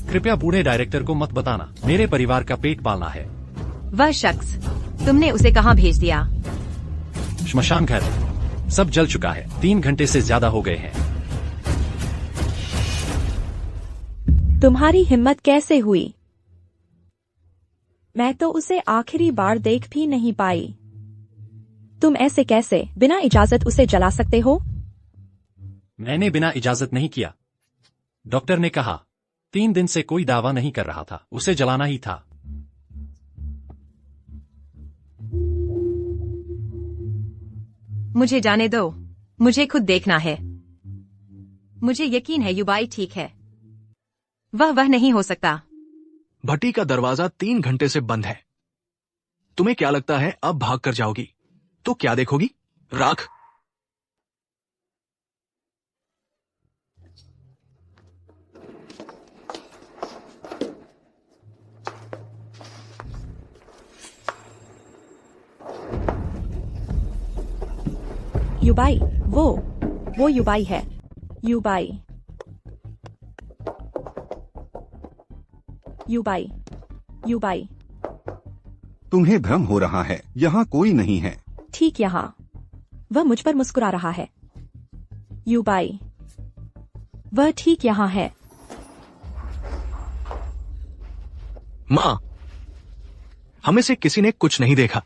कृपया बूढ़े डायरेक्टर को मत बताना। मेरे परिवार का पेट पालना है। वह शख्स, तुमने उसे कहाँ भेज दिया? श्मशान घर। सब जल चुका है। 3 घंटे से ज्यादा हो गए हैं। तुम्हारी हिम्मत कैसे हुई? मैं तो उसे आखिरी बार देख भी नहीं पाई। तुम ऐसे कैसे बिना इजाजत उसे जला सकते हो? मैंने बिना इजाजत नहीं किया। डॉक्टर ने कहा 3 दिन से कोई दावा नहीं कर रहा था। उसे जलाना ही था। मुझे जाने दो, मुझे खुद देखना है। मुझे यकीन है युबाई ठीक है। वह नहीं हो सकता। भट्टी का दरवाजा 3 घंटे से बंद है। तुम्हें क्या लगता है अब भाग कर जाओगी तो क्या देखोगी? राख। युबाई, वो युबाई है। युबाई, युबाई, युबाई। तुम्हें भ्रम हो रहा है। यहाँ कोई नहीं है। ठीक यहाँ। वह मुझ पर मुस्कुरा रहा है। युबाई, वह ठीक यहाँ है। माँ, हमें से किसी ने कुछ नहीं देखा,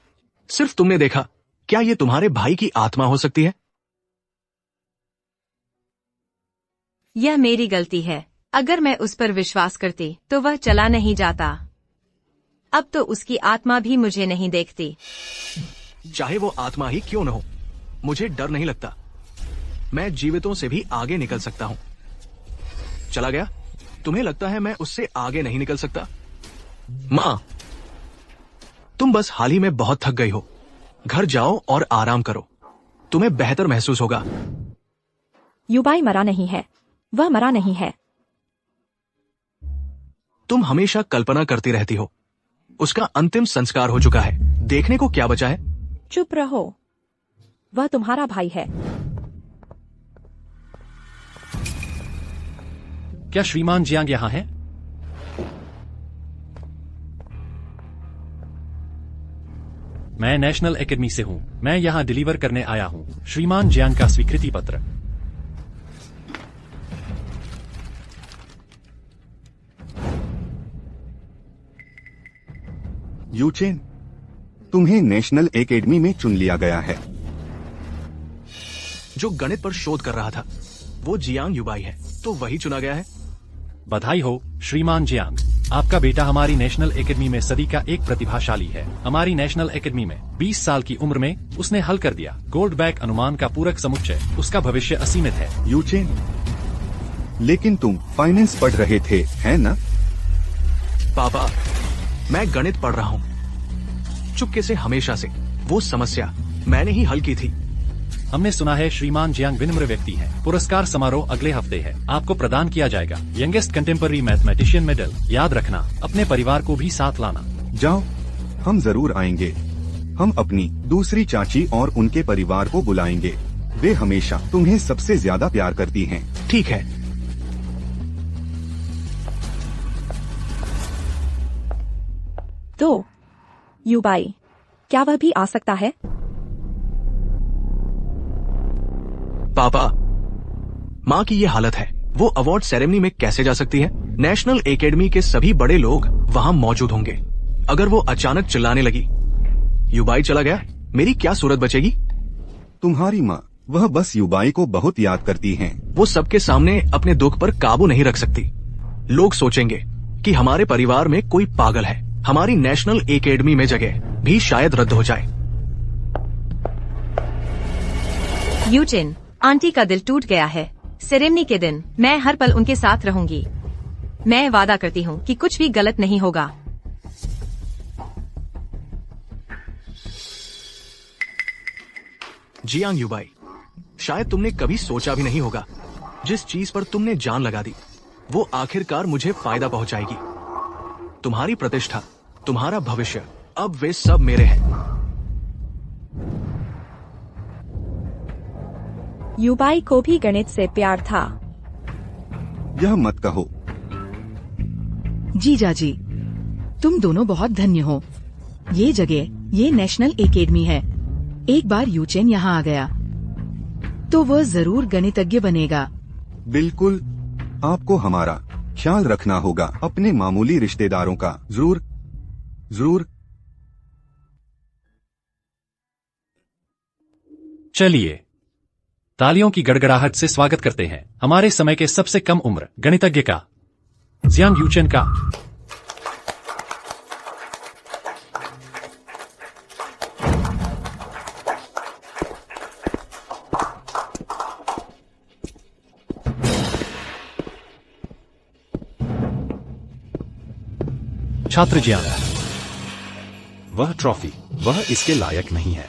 सिर्फ तुमने देखा। क्या ये तुम्हारे भाई की आत्मा हो सकती है? यह मेरी गलती है। अगर मैं उस पर विश्वास करती तो वह चला नहीं जाता। अब तो उसकी आत्मा भी मुझे नहीं देखती। चाहे वो आत्मा ही क्यों न हो, मुझे डर नहीं लगता। मैं जीवितों से भी आगे निकल सकता हूं। चला गया? तुम्हें लगता है मैं उससे आगे नहीं निकल सकता? मां, तुम बस हाल ही में बहुत थक गई हो। घर जाओ और आराम करो, तुम्हें बेहतर महसूस होगा। युबाई मरा नहीं है, वह मरा नहीं है। तुम हमेशा कल्पना करती रहती हो। उसका अंतिम संस्कार हो चुका है, देखने को क्या बचा है? चुप रहो, वह तुम्हारा भाई है। क्या श्रीमान जियांग यहाँ हैं? मैं नेशनल एकेडमी से हूँ। मैं यहाँ डिलीवर करने आया हूँ श्रीमान जियांग का स्वीकृति पत्र। यूचेन, तुम्हें नेशनल एकेडमी में चुन लिया गया है। जो गणित पर शोध कर रहा था वो जियांग युबाई है, तो वही चुना गया है। बधाई हो श्रीमान जियांग, आपका बेटा हमारी नेशनल एकेडमी में सदी का एक प्रतिभाशाली है। हमारी नेशनल एकेडमी में 20 साल की उम्र में उसने हल कर दिया गोल्ड बैक अनुमान का पूरक समुच्चय। उसका भविष्य असीमित है। यूचेन, लेकिन तुम फाइनेंस पढ़ रहे थे, है ना? पापा, मैं गणित पढ़ रहा हूँ, चुपके से, हमेशा से। वो समस्या मैंने ही हल की थी। हमने सुना है श्रीमान जियांग विनम्र व्यक्ति हैं। पुरस्कार समारोह अगले हफ्ते है, आपको प्रदान किया जाएगा यंगेस्ट कंटेम्पररी मैथमेटिशियन मेडल। याद रखना, अपने परिवार को भी साथ लाना। जाओ, हम जरूर आएंगे। हम अपनी दूसरी चाची और उनके परिवार को बुलाएंगे। वे हमेशा तुम्हें सबसे ज्यादा प्यार करती हैं। ठीक है। तो युबाई, क्या वह भी आ सकता है? पापा, माँ की ये हालत है, वो अवार्ड सेरेमनी में कैसे जा सकती है? नेशनल एकेडमी के सभी बड़े लोग वहाँ मौजूद होंगे। अगर वो अचानक चिल्लाने लगी, युबाई चला गया, मेरी क्या सूरत बचेगी? तुम्हारी माँ, वह बस युबाई को बहुत याद करती हैं। वो सबके सामने अपने दुख पर काबू नहीं रख सकती। लोग सोचेंगे कि हमारे परिवार में कोई पागल है। हमारी नेशनल एकेडमी में जगह भी शायद रद्द हो जाए। यूचिन, आंटी का दिल टूट गया है। सेरेमनी के दिन मैं हर पल उनके साथ रहूंगी। मैं वादा करती हूँ कि कुछ भी गलत नहीं होगा। जियांग युबाई, शायद तुमने कभी सोचा भी नहीं होगा, जिस चीज पर तुमने जान लगा दी वो आखिरकार मुझे फायदा पहुंचाएगी। तुम्हारी प्रतिष्ठा, तुम्हारा भविष्य, अब वे सब मेरे हैं। युबाई को भी गणित से प्यार था। यह मत कहो। जीजाजी, तुम दोनों बहुत धन्य हो। ये जगह, ये नेशनल एकेडमी है। एक बार यूचेन यहाँ आ गया तो वह जरूर गणितज्ञ बनेगा। बिल्कुल, आपको हमारा ख्याल रखना होगा, अपने मामूली रिश्तेदारों का। जरूर जरूर। चलिए तालियों की गड़गड़ाहट से स्वागत करते हैं हमारे समय के सबसे कम उम्र गणितज्ञ का, जियांग यूचेन का। छात्र जियांग, वह ट्रॉफी, वह इसके लायक नहीं है।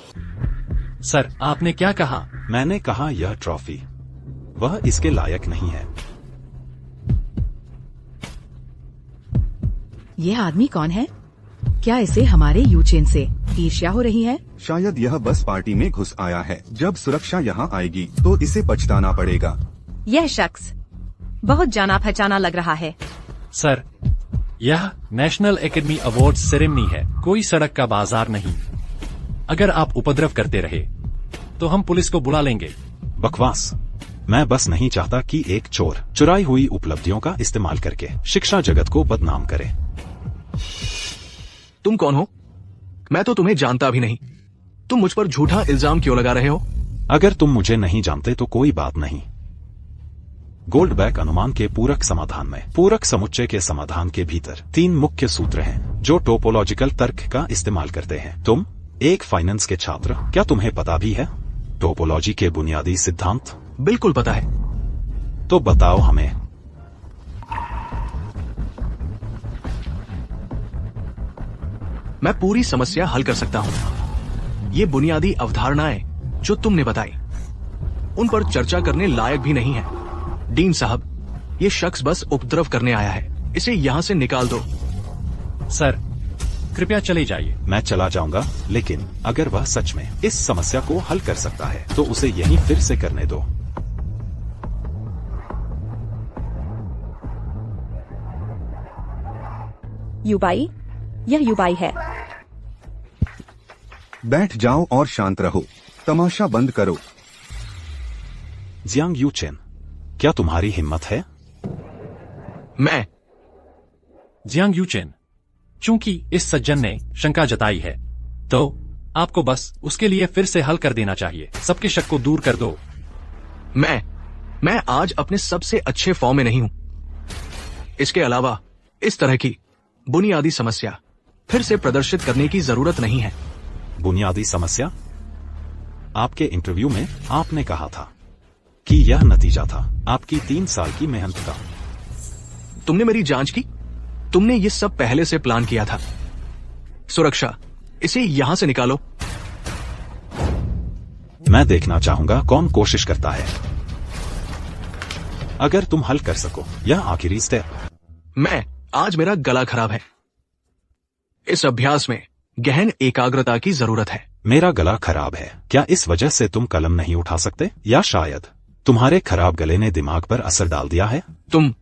सर, आपने क्या कहा? मैंने कहा यह ट्रॉफी, वह इसके लायक नहीं है। यह आदमी कौन है? क्या इसे हमारे यूचेन से ईर्ष्या हो रही है? शायद यह बस पार्टी में घुस आया है। जब सुरक्षा यहाँ आएगी तो इसे पछताना पड़ेगा। यह शख्स बहुत जाना पहचाना लग रहा है। सर, यह नेशनल एकेडमी अवार्ड सेरेमनी है, कोई सड़क का बाजार नहीं। अगर आप उपद्रव करते रहे तो हम पुलिस को बुला लेंगे। बकवास। मैं बस नहीं चाहता कि एक चोर चुराई हुई उपलब्धियों का इस्तेमाल करके शिक्षा जगत को बदनाम करे। तुम कौन हो? मैं तो तुम्हें जानता भी नहीं। तुम मुझ पर झूठा इल्जाम क्यों लगा रहे हो? अगर तुम मुझे नहीं जानते तो कोई बात नहीं। गोल्डबैक अनुमान के पूरक समाधान में पूरक समुच्चय के समाधान के भीतर 3 मुख्य सूत्र हैं जो टोपोलॉजिकल तर्क का इस्तेमाल करते हैं। तुम एक फाइनेंस के छात्र, क्या तुम्हें पता भी है टोपोलॉजी के बुनियादी सिद्धांत? बिल्कुल पता है। तो बताओ हमें। मैं पूरी समस्या हल कर सकता हूं। ये बुनियादी अवधारणाएं जो तुमने बताई उन पर चर्चा करने लायक भी नहीं है। डीन साहब, ये शख्स बस उपद्रव करने आया है, इसे यहाँ से निकाल दो। सर, कृपया चले जाइए। मैं चला जाऊंगा, लेकिन अगर वह सच में इस समस्या को हल कर सकता है तो उसे यहीं फिर से करने दो। युबाई, यह युबाई है। बैठ जाओ और शांत रहो। तमाशा बंद करो। जियांग यूचेन, क्या तुम्हारी हिम्मत है? मैं जियांग यूचेन, चूंकि इस सज्जन ने शंका जताई है तो आपको बस उसके लिए फिर से हल कर देना चाहिए। सबके शक को दूर कर दो। मैं आज अपने सबसे अच्छे फॉर्म में नहीं हूं। इसके अलावा इस तरह की बुनियादी समस्या फिर से प्रदर्शित करने की जरूरत नहीं है। बुनियादी समस्या? आपके इंटरव्यू में आपने कहा था कि यह नतीजा था आपकी 3 साल की मेहनत का। तुमने मेरी जांच की? तुमने ये सब पहले से प्लान किया था। सुरक्षा, इसे यहां से निकालो। मैं देखना चाहूंगा कौन कोशिश करता है। अगर तुम हल कर सको, यह आखिरी स्टेप। आज मेरा गला खराब है। इस अभ्यास में गहन एकाग्रता की जरूरत है। मेरा गला खराब है, क्या इस वजह से तुम कलम नहीं उठा सकते? या शायद तुम्हारे खराब गले ने दिमाग पर असर डाल दिया है? तुम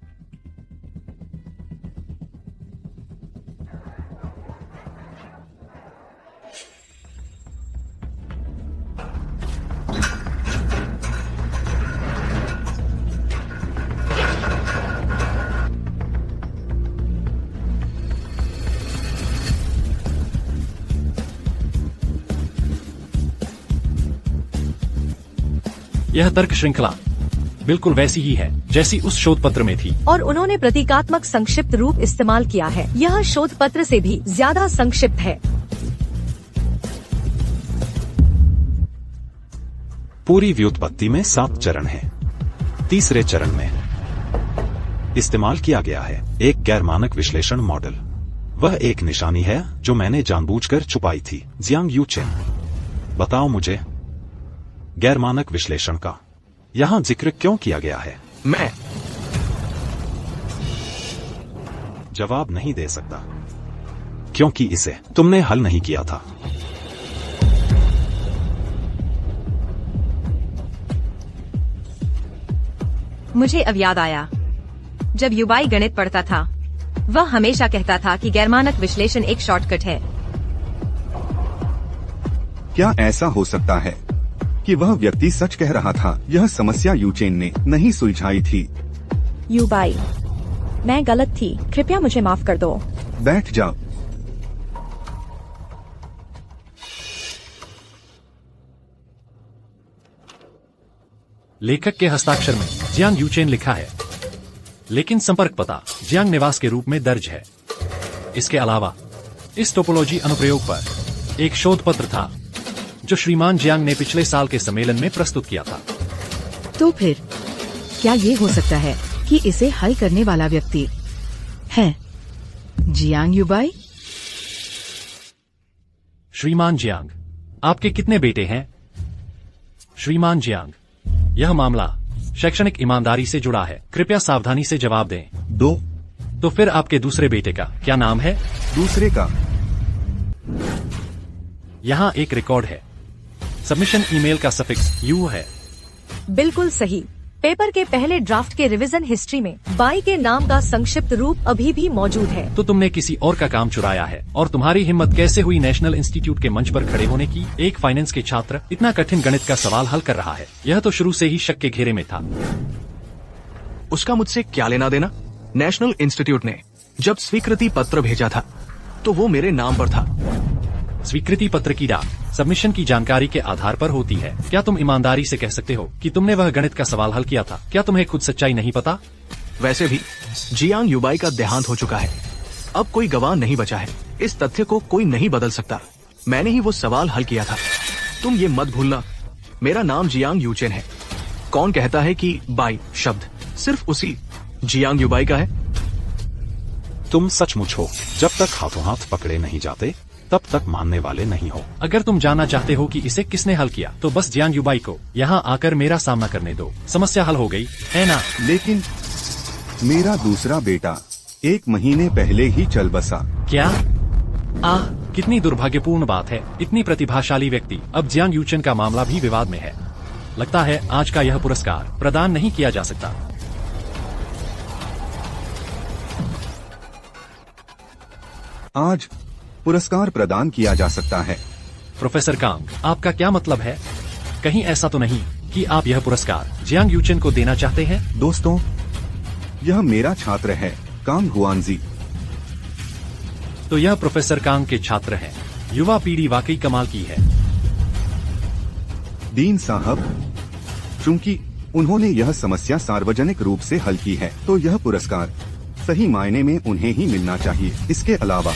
यह तर्क श्रृंखला बिल्कुल वैसी ही है जैसी उस शोध पत्र में थी। और उन्होंने प्रतीकात्मक संक्षिप्त रूप इस्तेमाल किया है। यह शोध पत्र से भी ज्यादा संक्षिप्त है। पूरी व्युत्पत्ति में 7 चरण हैं। तीसरे चरण में इस्तेमाल किया गया है एक गैर मानक विश्लेषण मॉडल। वह एक निशानी है जो मैंने जानबूझकर छुपाई थी। जियांग यूचेन, बताओ मुझे, गैर मानक विश्लेषण का यहां जिक्र क्यों किया गया है? मैं जवाब नहीं दे सकता क्योंकि इसे तुमने हल नहीं किया था। मुझे अब याद आया, जब युबाई गणित पढ़ता था वह हमेशा कहता था कि गैरमानक विश्लेषण एक शॉर्टकट है। क्या ऐसा हो सकता है कि वह व्यक्ति सच कह रहा था? यह समस्या यूचेन ने नहीं सुलझाई थी। युबाई, मैं गलत थी, कृपया मुझे माफ कर दो। बैठ जाओ। लेखक के हस्ताक्षर में जियांग यूचेन लिखा है, लेकिन संपर्क पता जियांग निवास के रूप में दर्ज है। इसके अलावा इस टोपोलॉजी अनुप्रयोग पर एक शोध पत्र था जो श्रीमान जियांग ने पिछले साल के सम्मेलन में प्रस्तुत किया था। तो फिर क्या ये हो सकता है कि इसे हल करने वाला व्यक्ति है जियांग युबाई? श्रीमान जियांग, आपके कितने बेटे हैं? श्रीमान जियांग, यह मामला शैक्षणिक ईमानदारी से जुड़ा है, कृपया सावधानी से जवाब दें। 2। तो फिर आपके दूसरे बेटे का क्या नाम है? दूसरे का यहाँ एक रिकॉर्ड है। सबमिशन ईमेल का सफिक्स यू है। बिल्कुल सही। पेपर के पहले ड्राफ्ट के रिवीजन हिस्ट्री में बाई के नाम का संक्षिप्त रूप अभी भी मौजूद है। तो तुमने किसी और का काम चुराया है। और तुम्हारी हिम्मत कैसे हुई नेशनल इंस्टीट्यूट के मंच पर खड़े होने की? एक फाइनेंस के छात्र इतना कठिन गणित का सवाल हल कर रहा है। यह तो शुरू से ही शक के घेरे में था। उसका मुझसे क्या लेना देना? नेशनल इंस्टीट्यूट ने जब स्वीकृति पत्र भेजा था तो वो मेरे नाम पर था। स्वीकृति पत्र की डाक सबमिशन की जानकारी के आधार पर होती है। क्या तुम ईमानदारी से कह सकते हो कि तुमने वह गणित का सवाल हल किया था? क्या तुम्हें खुद सच्चाई नहीं पता? वैसे भी जियांग युबाई का देहांत हो चुका है। अब कोई गवाह नहीं बचा है। इस तथ्य को कोई नहीं बदल सकता। मैंने ही वो सवाल हल किया था। तुम ये मत भूलना, मेरा नाम जियांग यूचेन है। कौन कहता है कि बाई शब्द सिर्फ उसी जियांग युबाई का है? तुम सचमुच हो। जब तक हाथों हाथ पकड़े नहीं जाते तब तक मानने वाले नहीं हो। अगर तुम जानना चाहते हो कि इसे किसने हल किया तो बस जियांग युबाई को यहाँ आकर मेरा सामना करने दो। समस्या हल हो गई है ना? लेकिन मेरा दूसरा बेटा 1 महीने पहले ही चल बसा। क्या? कितनी दुर्भाग्यपूर्ण बात है। इतनी प्रतिभाशाली व्यक्ति अब जियांग यूचेन का मामला भी विवाद में है। लगता है आज का यह पुरस्कार प्रदान नहीं किया जा सकता। आज पुरस्कार प्रदान किया जा सकता है। प्रोफेसर कांग, आपका क्या मतलब है? कहीं ऐसा तो नहीं कि आप यह पुरस्कार जियांग यूचेन को देना चाहते हैं? दोस्तों, यह मेरा छात्र है, कांग हुआनजी। तो यह प्रोफेसर कांग के छात्र हैं। युवा पीढ़ी वाकई कमाल की है। डीन साहब, चूंकि उन्होंने यह समस्या सार्वजनिक रूप से हल की है तो यह पुरस्कार सही मायने में उन्हें ही मिलना चाहिए। इसके अलावा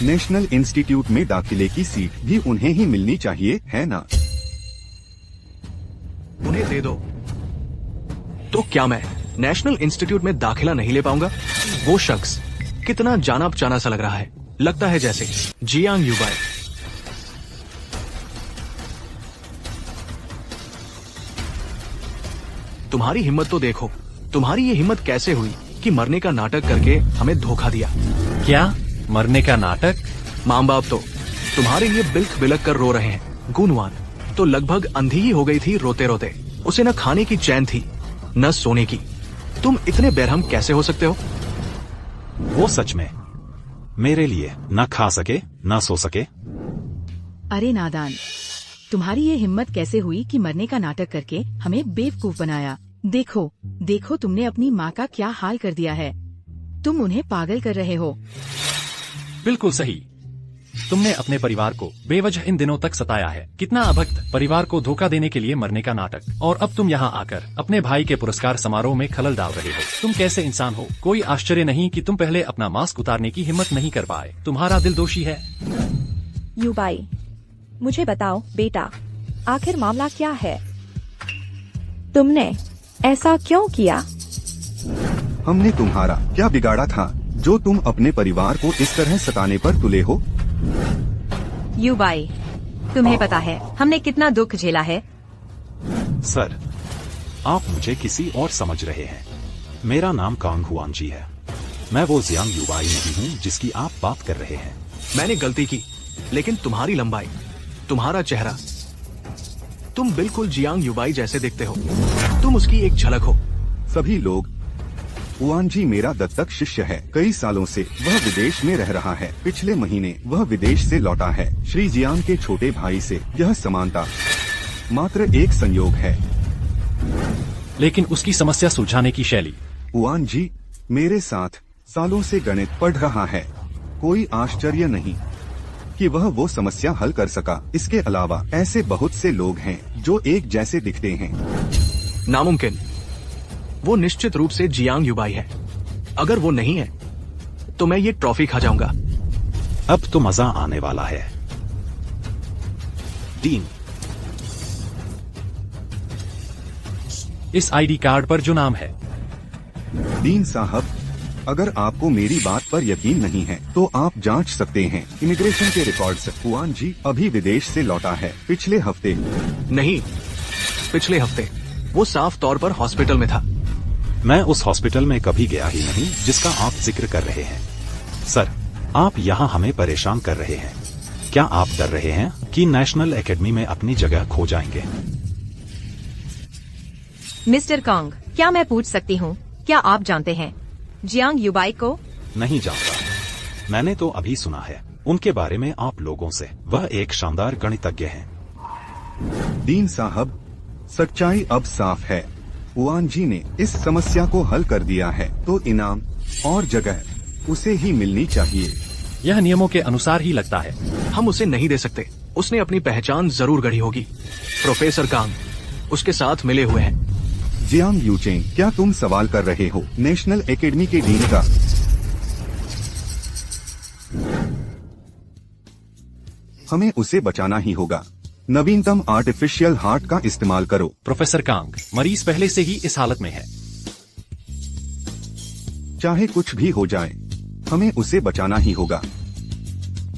नेशनल इंस्टीट्यूट में दाखिले की सीट भी उन्हें ही मिलनी चाहिए, है ना? उन्हें दे दो। तो क्या मैं नेशनल इंस्टीट्यूट में दाखिला नहीं ले पाऊंगा? वो शख्स कितना जाना पहचाना सा लग रहा है। लगता है जैसे जियांग युबाई। तुम्हारी हिम्मत तो देखो। तुम्हारी ये हिम्मत कैसे हुई कि मरने का नाटक करके हमें धोखा दिया? क्या मरने का नाटक? माँ बाप तो तुम्हारे लिए बिलख बिलख कर रो रहे हैं। गुनवान तो लगभग अंधी ही हो गई थी रोते रोते। उसे न खाने की चैन थी न सोने की। तुम इतने बेरहम कैसे हो सकते हो? वो सच में मेरे लिए न खा सके न सो सके। अरे नादान, तुम्हारी ये हिम्मत कैसे हुई कि मरने का नाटक करके हमें बेवकूफ बनाया? देखो देखो, तुमने अपनी माँ का क्या हाल कर दिया है। तुम उन्हें पागल कर रहे हो। बिल्कुल सही। तुमने अपने परिवार को बेवजह इन दिनों तक सताया है। कितना अभक्त परिवार को धोखा देने के लिए मरने का नाटक। और अब तुम यहाँ आकर अपने भाई के पुरस्कार समारोह में खलल डाल रहे हो। तुम कैसे इंसान हो? कोई आश्चर्य नहीं कि तुम पहले अपना मास्क उतारने की हिम्मत नहीं कर पाए। तुम्हारा दिल दोषी है। युबाई, मुझे बताओ बेटा, आखिर मामला क्या है? तुमने ऐसा क्यों किया? हमने तुम्हारा क्या बिगाड़ा था जो तुम अपने परिवार को इस तरह सताने पर तुले हो? युबाई, तुम्हें पता है हमने कितना दुख झेला है? सर, आप मुझे किसी और समझ रहे हैं। मेरा नाम कांग हुआनजी है। मैं वो जियांग युबाई नहीं हूँ जिसकी आप बात कर रहे हैं। मैंने गलती की, लेकिन तुम्हारी लंबाई, तुम्हारा चेहरा, तुम बिल्कुल जियांग युबाई जैसे दिखते हो। तुम उसकी एक झलक हो। सभी लोग, हुआनजी मेरा दत्तक शिष्य है। कई सालों से वह विदेश में रह रहा है। पिछले महीने वह विदेश से लौटा है। श्री जियांग के छोटे भाई से यह समानता मात्र एक संयोग है। लेकिन उसकी समस्या सुलझाने की शैली। हुआनजी मेरे साथ सालों से गणित पढ़ रहा है। कोई आश्चर्य नहीं कि वह वो समस्या हल कर सका। इसके अलावा ऐसे बहुत से लोग हैं जो एक जैसे दिखते हैं। नामुमकिन। वो निश्चित रूप से जियांग युबाई है। अगर वो नहीं है तो मैं ये ट्रॉफी खा जाऊंगा। अब तो मजा आने वाला है। डीन, इस आईडी कार्ड पर जो नाम है। डीन साहब, अगर आपको मेरी बात पर यकीन नहीं है तो आप जांच सकते हैं इमिग्रेशन के रिकॉर्ड्स। हुआनजी अभी विदेश से लौटा है। पिछले हफ्ते। नहीं, पिछले हफ्ते वो साफ तौर पर हॉस्पिटल में था। मैं उस हॉस्पिटल में कभी गया ही नहीं जिसका आप जिक्र कर रहे हैं। सर, आप यहाँ हमें परेशान कर रहे हैं। क्या आप डर रहे हैं कि नेशनल एकेडमी में अपनी जगह खो जाएंगे? मिस्टर कांग, क्या मैं पूछ सकती हूँ, क्या आप जानते हैं जियांग युबाई को? नहीं जानता। मैंने तो अभी सुना है उनके बारे में आप लोगों से। वह एक शानदार गणितज्ञ हैं। डीन साहब, सच्चाई अब साफ है। हुआनजी ने इस समस्या को हल कर दिया है तो इनाम और जगह उसे ही मिलनी चाहिए। यह नियमों के अनुसार ही लगता है। हम उसे नहीं दे सकते। उसने अपनी पहचान जरूर गढ़ी होगी। प्रोफेसर कांग उसके साथ मिले हुए हैं। जियांग यूचेंग, क्या तुम सवाल कर रहे हो नेशनल एकेडमी के डीन का? हमें उसे बचाना ही होगा। नवीनतम आर्टिफिशियल हार्ट का इस्तेमाल करो। प्रोफेसर कांग, मरीज पहले से ही इस हालत में है। चाहे कुछ भी हो जाए, हमें उसे बचाना ही होगा।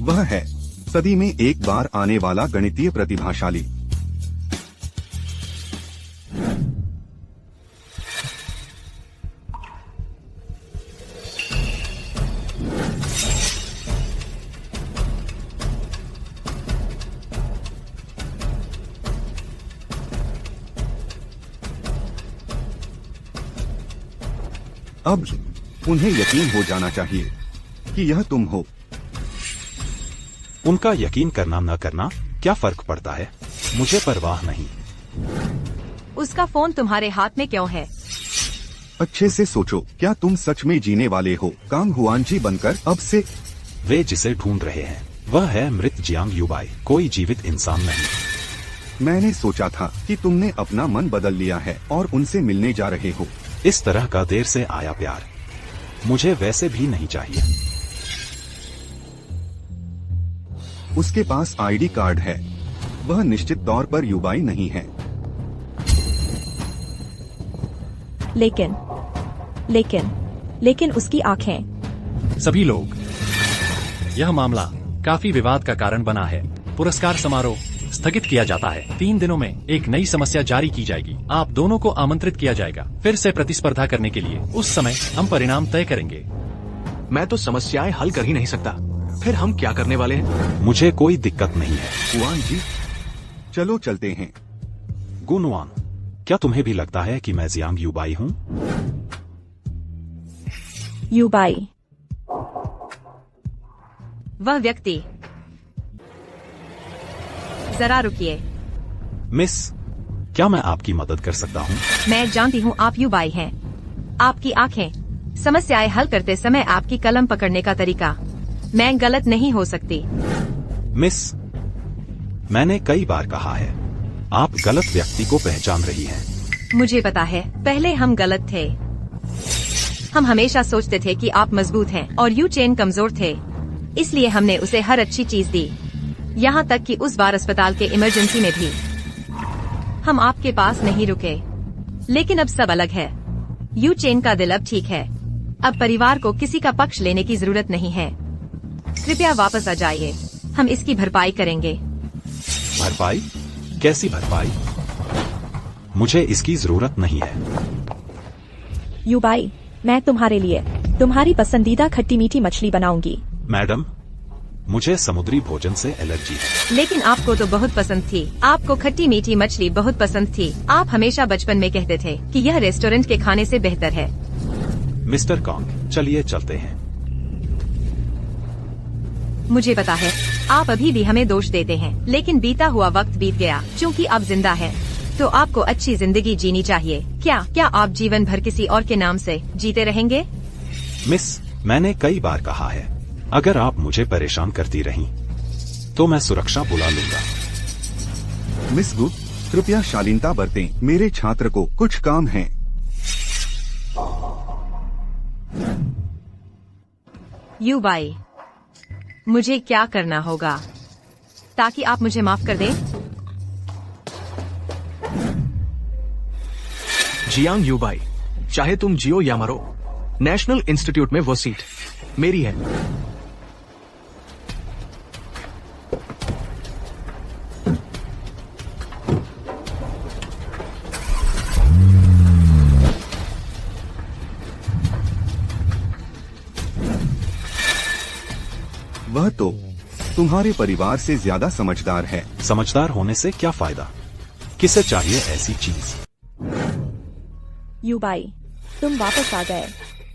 वह है सदी में एक बार आने वाला गणितीय प्रतिभाशाली। अब उन्हें यकीन हो जाना चाहिए कि यह तुम हो। उनका यकीन करना न करना क्या फर्क पड़ता है, मुझे परवाह नहीं। उसका फोन तुम्हारे हाथ में क्यों है? अच्छे से सोचो, क्या तुम सच में जीने वाले हो कांग हुआनजी बनकर अब से? वे जिसे ढूंढ रहे हैं वह है मृत जियांग यूबाई, कोई जीवित इंसान नहीं। मैंने सोचा था कि तुमने अपना मन बदल लिया है और उनसे मिलने जा रहे हो। इस तरह का देर से आया प्यार मुझे वैसे भी नहीं चाहिए। उसके पास आईडी कार्ड है। वह निश्चित तौर पर यूबाई नहीं है। लेकिन उसकी आंखें। सभी लोग, यह मामला काफी विवाद का कारण बना है। पुरस्कार समारोह स्थगित किया जाता है। 3 दिनों में एक नई समस्या जारी की जाएगी। आप दोनों को आमंत्रित किया जाएगा फिर से प्रतिस्पर्धा करने के लिए। उस समय हम परिणाम तय करेंगे। मैं तो समस्याएं हल कर ही नहीं सकता, फिर हम क्या करने वाले हैं? मुझे कोई दिक्कत नहीं है। हुआन जी, चलो चलते हैं। गुनवान, क्या तुम्हें भी लगता है कि मैं जियांग यूबाई हूँ? यूबाई, वह व्यक्ति। जरा रुकिए। मिस, क्या मैं आपकी मदद कर सकता हूँ? मैं जानती हूँ आप यूबाई हैं। आपकी आंखें, समस्याएं हल करते समय आपकी कलम पकड़ने का तरीका। मैं गलत नहीं हो सकती। मिस, मैंने कई बार कहा है, आप गलत व्यक्ति को पहचान रही हैं। मुझे पता है, पहले हम गलत थे। हम हमेशा सोचते थे कि आप मजबूत हैं और यू चेन कमजोर थे, इसलिए हमने उसे हर अच्छी चीज दी, यहाँ तक कि उस बार अस्पताल के इमरजेंसी में भी। हम आपके पास नहीं रुके, लेकिन अब सब अलग है। यू चेन का दिल अब ठीक है। अब परिवार को किसी का पक्ष लेने की जरूरत नहीं है। कृपया वापस आ जाइए, हम इसकी भरपाई करेंगे। भरपाई? कैसी भरपाई? मुझे इसकी जरूरत नहीं है। यूबाई, मैं तुम्हारे लिए तुम्हारी पसंदीदा खट्टी मीठी मछली बनाऊंगी। मैडम, मुझे समुद्री भोजन से एलर्जी है। लेकिन आपको तो बहुत पसंद थी। आपको खट्टी मीठी मछली बहुत पसंद थी। आप हमेशा बचपन में कहते थे कि यह रेस्टोरेंट के खाने से बेहतर है। मिस्टर कांग, चलिए चलते हैं। मुझे पता है, आप अभी भी हमें दोष देते हैं, लेकिन बीता हुआ वक्त बीत गया। चूँकि आप जिंदा हैं, तो आपको अच्छी जिंदगी जीनी चाहिए। क्या आप जीवन भर किसी और के नाम से जीते रहेंगे? मिस, मैंने कई बार कहा है, अगर आप मुझे परेशान करती रहीं, तो मैं सुरक्षा बुला लूंगा। मिस गु, कृपया शालीनता बरतें। मेरे छात्र को कुछ काम है। यूबाई, मुझे क्या करना होगा ताकि आप मुझे माफ कर दें? जियांग यूबाई, चाहे तुम जियो या मरो, नेशनल इंस्टीट्यूट में वो सीट मेरी है। वह तो तुम्हारे परिवार से ज्यादा समझदार है। समझदार होने से क्या फायदा? किसे चाहिए ऐसी चीज? यूबाई, तुम वापस आ गए।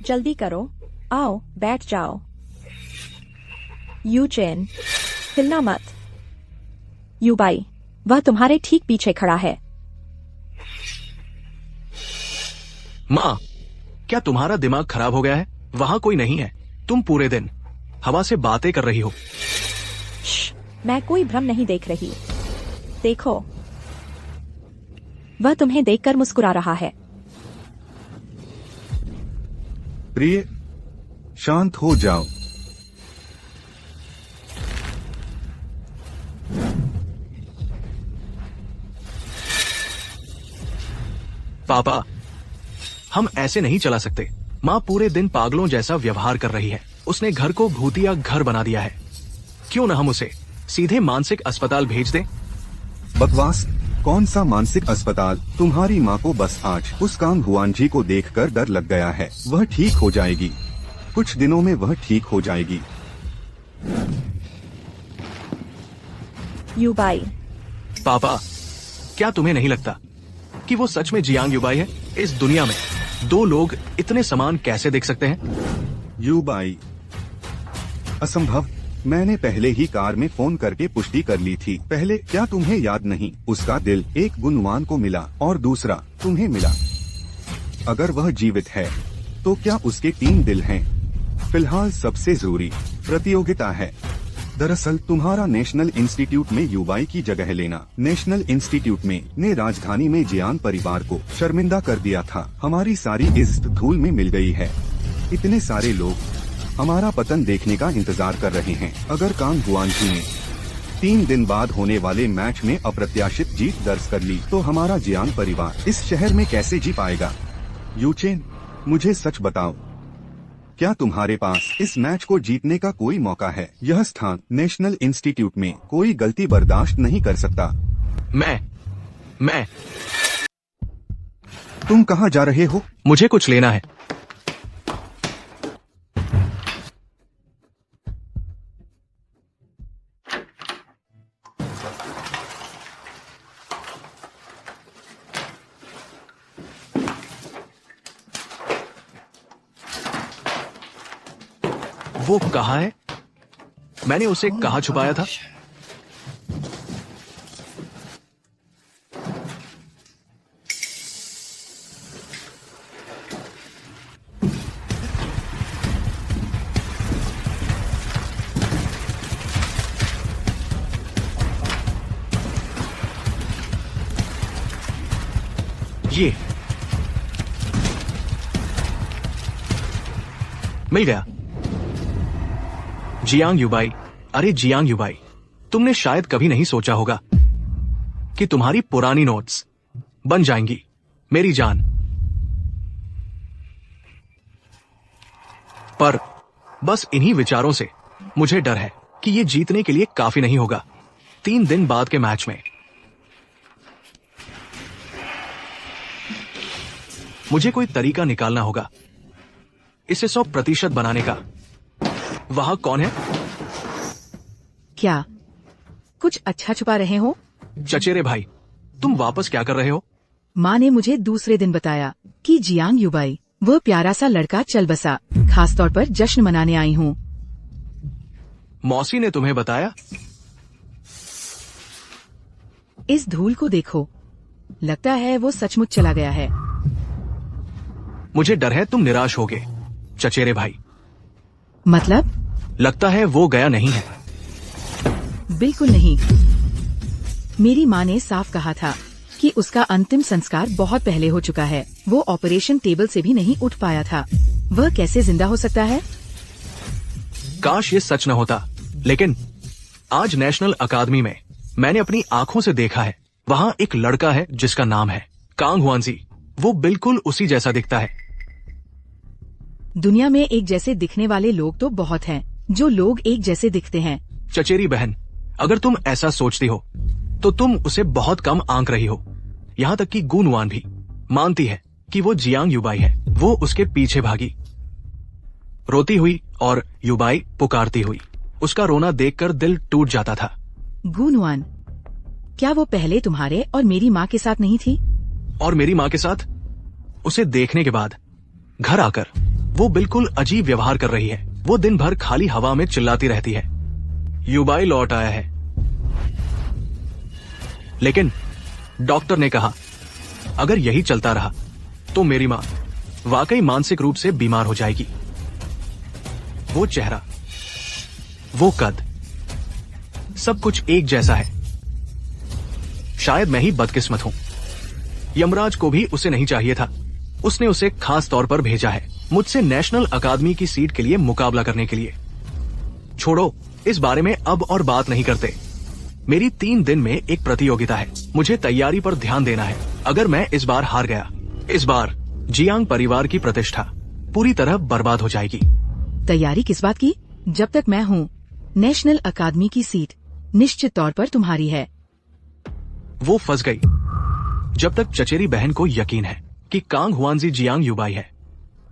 जल्दी करो, आओ बैठ जाओ। यू चेन, हिलना मत। यूबाई, वह तुम्हारे ठीक पीछे खड़ा है। माँ, क्या तुम्हारा दिमाग खराब हो गया है? वहाँ कोई नहीं है। तुम पूरे दिन हवा से बातें कर रही हो। श्श, मैं कोई भ्रम नहीं देख रही। देखो, वह तुम्हें देखकर मुस्कुरा रहा है। प्रिय, शांत हो जाओ। पापा, हम ऐसे नहीं चला सकते। माँ पूरे दिन पागलों जैसा व्यवहार कर रही है। उसने घर को भूतिया घर बना दिया है। क्यों न हम उसे सीधे मानसिक अस्पताल भेज दें? बकवास। कौन सा मानसिक अस्पताल? तुम्हारी माँ को बस आज उस कांग हुआन जी को देखकर डर लग गया है। वह ठीक हो जाएगी, कुछ दिनों में वह ठीक हो जाएगी। युबाई, पापा, क्या तुम्हें नहीं लगता कि वो सच में जियांग युबाई है? इस दुनिया में दो लोग इतने समान कैसे देख सकते हैं? युबाई, असंभव। मैंने पहले ही कार में फोन करके पुष्टि कर ली थी। पहले, क्या तुम्हें याद नहीं, उसका दिल एक गुणवान को मिला और दूसरा तुम्हें मिला। अगर वह जीवित है तो क्या उसके 3 दिल हैं? फिलहाल सबसे जरूरी प्रतियोगिता है। दरअसल तुम्हारा नेशनल इंस्टीट्यूट में युबाई की जगह लेना। नेशनल इंस्टीट्यूट में ने राजधानी में जियांग परिवार को शर्मिंदा कर दिया था। हमारी सारी इज्जत धूल में मिल गई है। इतने सारे लोग हमारा पतन देखने का इंतजार कर रहे हैं। अगर कांग हुआन जी ने 3 दिन बाद होने वाले मैच में अप्रत्याशित जीत दर्ज कर ली तो हमारा जियांग परिवार इस शहर में कैसे जी पाएगा? यूचेन, मुझे सच बताओ, क्या तुम्हारे पास इस मैच को जीतने का कोई मौका है? यह स्थान नेशनल इंस्टीट्यूट में कोई गलती बर्दाश्त नहीं कर सकता। मैं तुम कहाँ जा रहे हो? मुझे कुछ लेना है। वो कहाँ है? मैंने उसे कहाँ छुपाया था? ये मिल गया। जियांग युबाई, अरे जियांग युबाई, तुमने शायद कभी नहीं सोचा होगा कि तुम्हारी पुरानी नोट्स बन जाएंगी मेरी जान। पर बस इन्हीं विचारों से मुझे डर है कि ये जीतने के लिए काफी नहीं होगा। 3 दिन बाद के मैच में मुझे कोई तरीका निकालना होगा इसे 100% बनाने का। वहां कौन है? क्या कुछ अच्छा छुपा रहे हो? चचेरे भाई, तुम वापस क्या कर रहे हो? माँ ने मुझे दूसरे दिन बताया कि जियांग युबाई वो प्यारा सा लड़का चल बसा। खास तौर पर जश्न मनाने आई हूँ। मौसी ने तुम्हें बताया? इस धूल को देखो, लगता है वो सचमुच चला गया है। मुझे डर है तुम निराश होगे चचेरे भाई। मतलब? लगता है वो गया नहीं है। बिल्कुल नहीं। मेरी माँ ने साफ कहा था कि उसका अंतिम संस्कार बहुत पहले हो चुका है। वो ऑपरेशन टेबल से भी नहीं उठ पाया था। वह कैसे जिंदा हो सकता है? काश ये सच न होता, लेकिन आज नेशनल अकादमी में मैंने अपनी आंखों से देखा है। वहाँ एक लड़का है जिसका नाम है कांग हुआनजी। वो बिल्कुल उसी जैसा दिखता है। दुनिया में एक जैसे दिखने वाले लोग तो बहुत हैं, जो लोग एक जैसे दिखते हैं। चचेरी बहन, अगर तुम ऐसा सोचती हो तो तुम उसे बहुत कम आंक रही हो। यहाँ तक कि गुनवान भी मानती है कि वो जियांग युबाई है। वो उसके पीछे भागी, रोती हुई और युबाई पुकारती हुई। उसका रोना देखकर दिल टूट जाता था। गुनवान, क्या वो पहले तुम्हारे और मेरी माँ के साथ नहीं थी? और मेरी माँ के साथ? उसे देखने के बाद घर आकर वो बिल्कुल अजीब व्यवहार कर रही है। वो दिन भर खाली हवा में चिल्लाती रहती है। युबाई लौट आया है, लेकिन डॉक्टर ने कहा अगर यही चलता रहा तो मेरी माँ वाकई मानसिक रूप से बीमार हो जाएगी। वो चेहरा वो कद, सब कुछ एक जैसा है। शायद मैं ही बदकिस्मत हूं। यमराज को भी उसे नहीं चाहिए था। उसने उसे खास तौर पर भेजा है मुझसे नेशनल अकादमी की सीट के लिए मुकाबला करने के लिए। छोड़ो, इस बारे में अब और बात नहीं करते। मेरी 3 दिन में एक प्रतियोगिता है। मुझे तैयारी पर ध्यान देना है। अगर मैं इस बार हार गया, इस बार जियांग परिवार की प्रतिष्ठा पूरी तरह बर्बाद हो जाएगी। तैयारी किस बात की? जब तक मैं हूँ, नेशनल अकादमी की सीट निश्चित तौर पर तुम्हारी है। वो फंस गई। जब तक चचेरी बहन को यकीन है कि कांग हुआनजी जियांग युबाई है,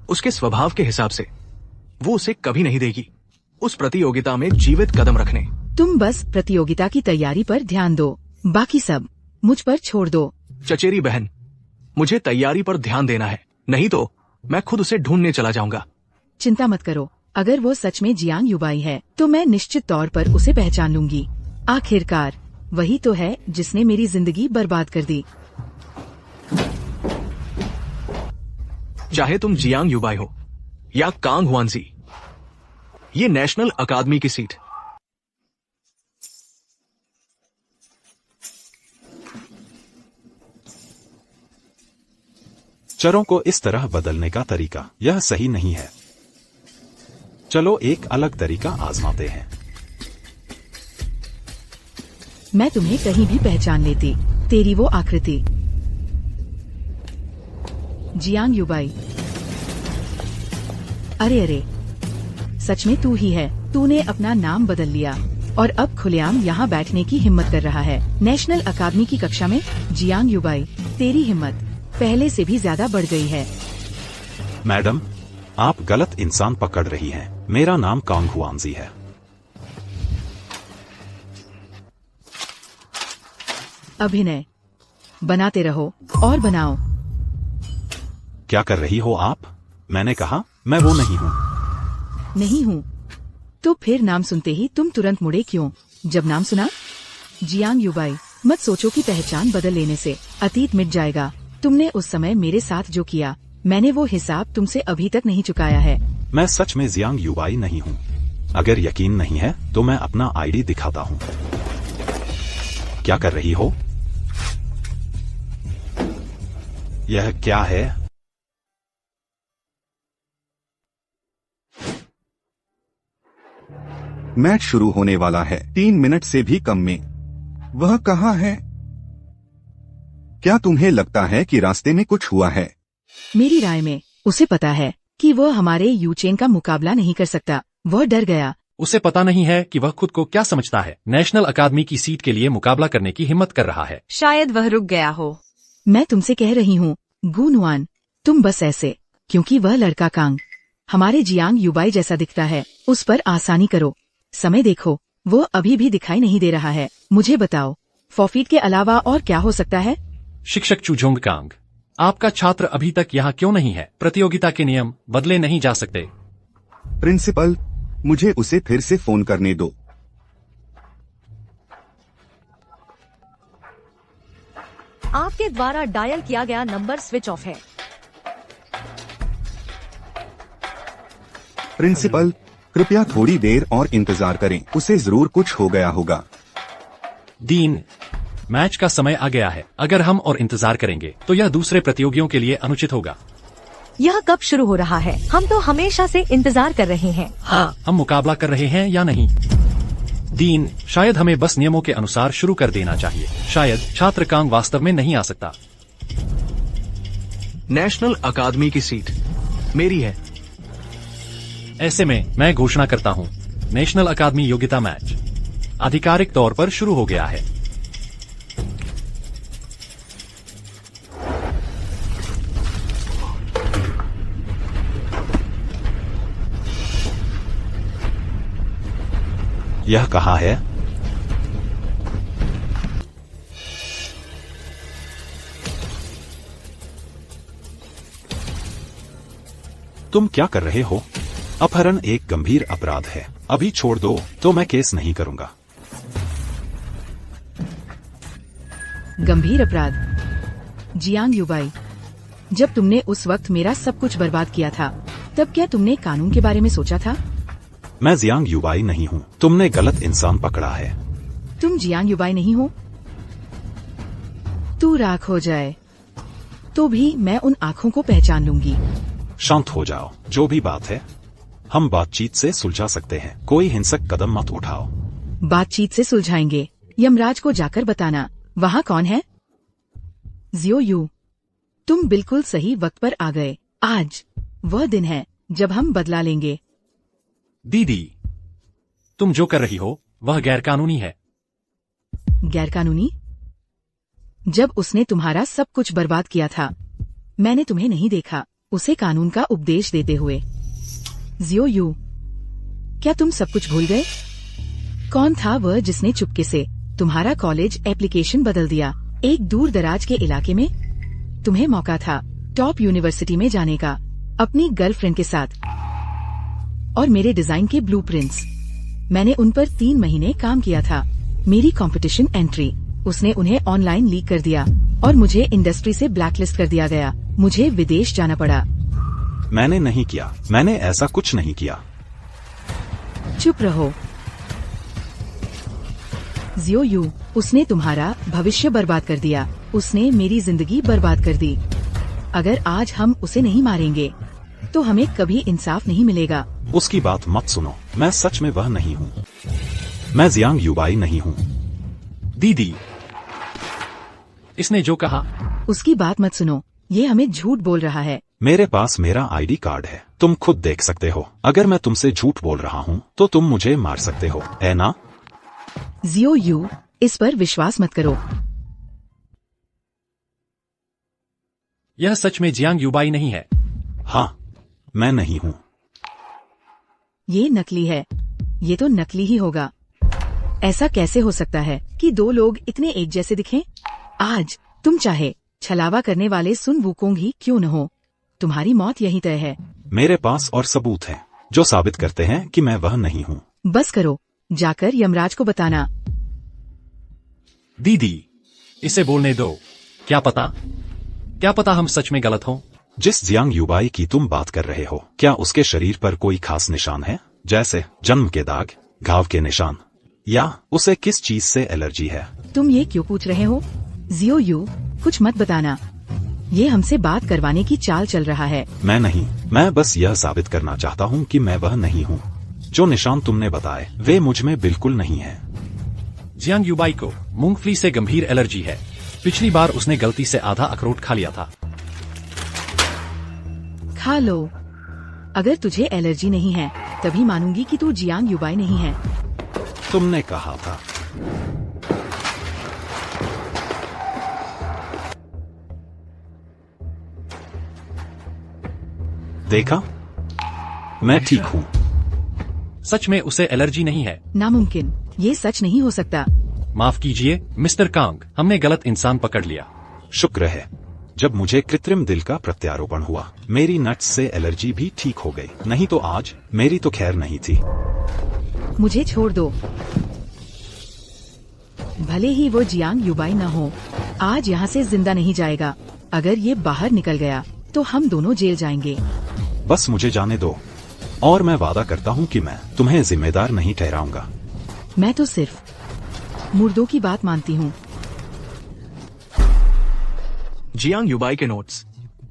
उसके स्वभाव के हिसाब से वो उसे कभी नहीं देगी उस प्रतियोगिता में जीवित कदम रखने। तुम बस प्रतियोगिता की तैयारी पर ध्यान दो, बाकी सब मुझ पर छोड़ दो। चचेरी बहन, मुझे तैयारी पर ध्यान देना है, नहीं तो मैं खुद उसे ढूंढने चला जाऊंगा। चिंता मत करो, अगर वो सच में जियांग युबाई है तो मैं निश्चित तौर पर उसे पहचान लूंगी। आखिरकार वही तो है जिसने मेरी जिंदगी बर्बाद कर दी। चाहे तुम जियांग युबाई हो या कांग हुआनजी, ये नेशनल अकादमी की सीट। चरों को इस तरह बदलने का तरीका यह सही नहीं है। चलो एक अलग तरीका आजमाते हैं। मैं तुम्हें कहीं भी पहचान लेती, तेरी वो आकृति। जियांग युबाई, अरे अरे, सच में तू ही है। तूने अपना नाम बदल लिया और अब खुलेआम यहाँ बैठने की हिम्मत कर रहा है। नेशनल अकादमी की कक्षा में जियांग युबाई, तेरी हिम्मत पहले से भी ज्यादा बढ़ गई है। मैडम, आप गलत इंसान पकड़ रही हैं। मेरा नाम कांग हुआनजी है। अभिनय बनाते रहो और बनाओ। क्या कर रही हो आप? मैंने कहा मैं वो नहीं हूँ। नहीं हूँ तो फिर नाम सुनते ही तुम तुरंत मुड़े क्यों? जब नाम सुना जियांग युबाई, मत सोचो कि पहचान बदल लेने से अतीत मिट जाएगा। तुमने उस समय मेरे साथ जो किया, मैंने वो हिसाब तुमसे अभी तक नहीं चुकाया है। मैं सच में जियांग युबाई नहीं हूँ। अगर यकीन नहीं है तो मैं अपना आईडी दिखाता हूँ। क्या कर रही हो? यह क्या है? मैच शुरू होने वाला है 3 मिनट से भी कम में। वह कहाँ है? क्या तुम्हें लगता है कि रास्ते में कुछ हुआ है? मेरी राय में उसे पता है कि वह हमारे यूचेन का मुकाबला नहीं कर सकता। वह डर गया। उसे पता नहीं है कि वह खुद को क्या समझता है। नेशनल अकादमी की सीट के लिए मुकाबला करने की हिम्मत कर रहा है। शायद वह रुक गया हो। मैं तुमसे कह रही हूँ गुनवान, तुम बस ऐसे, क्योंकि वह लड़का कांग हमारे जियांग युबाई जैसा दिखता है, उस पर आसानी करो। समय देखो, वो अभी भी दिखाई नहीं दे रहा है। मुझे बताओ, फॉफीट के अलावा और क्या हो सकता है? शिक्षक चुजोंग कांग, आपका छात्र अभी तक यहाँ क्यों नहीं है? प्रतियोगिता के नियम बदले नहीं जा सकते। प्रिंसिपल, मुझे उसे फिर से फोन करने दो। आपके द्वारा डायल किया गया नंबर स्विच ऑफ है। प्रिंसिपल, कृपया थोड़ी देर और इंतजार करें। उसे जरूर कुछ हो गया होगा। डीन, मैच का समय आ गया है। अगर हम और इंतजार करेंगे तो यह दूसरे प्रतियोगियों के लिए अनुचित होगा। यह कब शुरू हो रहा है? हम तो हमेशा से इंतजार कर रहे हैं। हाँ, हम मुकाबला कर रहे हैं या नहीं? डीन, शायद हमें बस नियमों के अनुसार शुरू कर देना चाहिए। शायद छात्र कांग वास्तव में नहीं आ सकता। नेशनल अकादमी की सीट मेरी है। ऐसे में मैं घोषणा करता हूँ, नेशनल अकादमी योग्यता मैच आधिकारिक तौर पर शुरू हो गया है। यह कहाँ है? तुम क्या कर रहे हो? अपहरण एक गंभीर अपराध है। अभी छोड़ दो तो मैं केस नहीं करूंगा। गंभीर अपराध? जियांग युबाई, जब तुमने उस वक्त मेरा सब कुछ बर्बाद किया था, तब क्या तुमने कानून के बारे में सोचा था? मैं जियांग युबाई नहीं हूँ। तुमने गलत इंसान पकड़ा है। तुम जियांग युबाई नहीं हो? तू राख हो जाए तो भी मैं उन आँखों को पहचान लूंगी। शांत हो जाओ। जो भी बात है हम बातचीत से सुलझा सकते हैं। कोई हिंसक कदम मत उठाओ। बातचीत से सुलझाएंगे। यमराज को जाकर बताना वहाँ कौन है। जियो यू, तुम बिल्कुल सही वक्त पर आ गए। आज वह दिन है जब हम बदला लेंगे। दीदी, तुम जो कर रही हो वह गैरकानूनी है। गैरकानूनी? जब उसने तुम्हारा सब कुछ बर्बाद किया था मैंने तुम्हें नहीं देखा उसे कानून का उपदेश देते हुए। जियो यू, क्या तुम सब कुछ भूल गए? कौन था वह जिसने चुपके से तुम्हारा कॉलेज एप्लीकेशन बदल दिया? एक दूर दराज के इलाके में तुम्हें मौका था टॉप यूनिवर्सिटी में जाने का अपनी गर्लफ्रेंड के साथ, और मेरे डिजाइन के ब्लूप्रिंट्स मैंने उन पर 3 महीने काम किया था। मेरी कंपटीशन एंट्री उसने उन्हें ऑनलाइन लीक कर दिया और मुझे इंडस्ट्री से ब्लैकलिस्ट कर दिया गया। मुझे विदेश जाना पड़ा। मैंने नहीं किया। मैंने ऐसा कुछ नहीं किया। चुप रहो। जियो यू, उसने तुम्हारा भविष्य बर्बाद कर दिया। उसने मेरी जिंदगी बर्बाद कर दी। अगर आज हम उसे नहीं मारेंगे तो हमें कभी इंसाफ नहीं मिलेगा। उसकी बात मत सुनो। मैं सच में वह नहीं हूँ। मैं जियांग युबाई नहीं हूँ। दीदी, इसने जो कहा। उसकी बात मत सुनो। ये हमें झूठ बोल रहा है। मेरे पास मेरा आईडी कार्ड है। तुम खुद देख सकते हो। अगर मैं तुमसे झूठ बोल रहा हूँ तो तुम मुझे मार सकते हो, है ना? जियो यू, इस पर विश्वास मत करो। यह सच में जियांग युबाई नहीं है। हाँ, मैं नहीं हूँ। ये नकली है। ये तो नकली ही होगा। ऐसा कैसे हो सकता है कि 2 लोग इतने एक जैसे दिखें? आज तुम चाहे छलावा करने वाले सुन वुकोंग ही क्यों न हो, तुम्हारी मौत यही तय है। मेरे पास और सबूत हैं जो साबित करते हैं कि मैं वह नहीं हूँ। बस करो, जाकर यमराज को बताना। दीदी, इसे बोलने दो। क्या पता हम सच में गलत हों। जिस जियांग युबाई की तुम बात कर रहे हो, क्या उसके शरीर पर कोई खास निशान है, जैसे जन्म के दाग, घाव के निशान, या उसे किस चीज से एलर्जी है? तुम ये क्यों पूछ रहे हो? जियो यू, कुछ मत बताना। ये हमसे बात करवाने की चाल चल रहा है। मैं नहीं। मैं बस यह साबित करना चाहता हूँ कि मैं वह नहीं हूँ। जो निशान तुमने बताए वे मुझ में बिल्कुल नहीं है। जियांग युबाई को मूंगफली से गंभीर एलर्जी है। पिछली बार उसने गलती से आधा अखरोट खा लिया था। खा लो। अगर तुझे एलर्जी नहीं है तभी मानूंगी कि तू जियांग युबाई नहीं है। तुमने कहा था। देखा, मैं ठीक हूँ। सच में उसे एलर्जी नहीं है। नामुमकिन, ये सच नहीं हो सकता। माफ कीजिए मिस्टर कांग, हमने गलत इंसान पकड़ लिया। शुक्र है जब मुझे कृत्रिम दिल का प्रत्यारोपण हुआ मेरी नट्स से एलर्जी भी ठीक हो गई, नहीं तो आज मेरी तो खैर नहीं थी। मुझे छोड़ दो। भले ही वो जियांग युबाई न हो, आज यहाँ से जिंदा नहीं जाएगा। अगर ये बाहर निकल गया तो हम दोनों जेल जाएंगे। बस मुझे जाने दो और मैं वादा करता हूँ कि मैं तुम्हें जिम्मेदार नहीं ठहराऊंगा। मैं तो सिर्फ मुर्दों की बात मानती हूँ। जियांग युबाई के नोट्स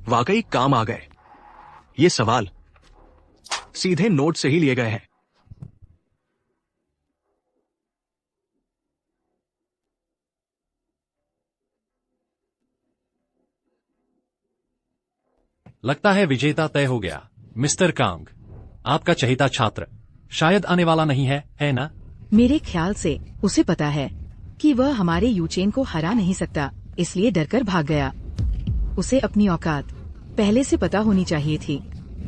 वाकई काम आ गए। ये सवाल सीधे नोट से ही लिए गए हैं। लगता है विजेता तय हो गया। मिस्टर कांग, आपका चहेता छात्र शायद आने वाला नहीं है ना? मेरे ख्याल से उसे पता है कि वह हमारे यूचेन को हरा नहीं सकता, इसलिए डरकर भाग गया। उसे अपनी औकात पहले से पता होनी चाहिए थी।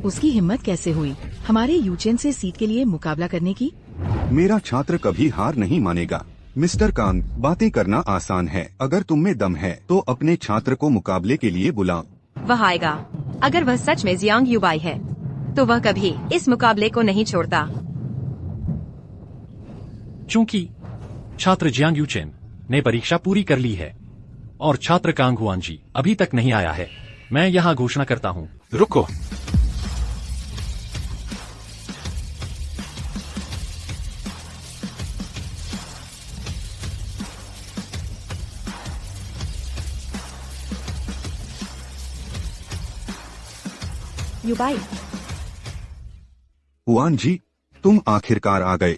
उसकी हिम्मत कैसे हुई हमारे यूचेन से सीट के लिए मुकाबला करने की? मेरा छात्र कभी हार नहीं मानेगा। मिस्टर कांग, बातें करना आसान है। अगर तुम में दम है तो अपने छात्र को मुकाबले के लिए बुलाओ। वह आएगा। अगर वह सच में जियांग युबाई है तो वह कभी इस मुकाबले को नहीं छोड़ता। चूंकि छात्र जियांग यूचेन ने परीक्षा पूरी कर ली है और छात्र कांग हुआनजी अभी तक नहीं आया है, मैं यहाँ घोषणा करता हूँ। रुको। युबाई, हुआन जी, तुम आखिरकार आ गए।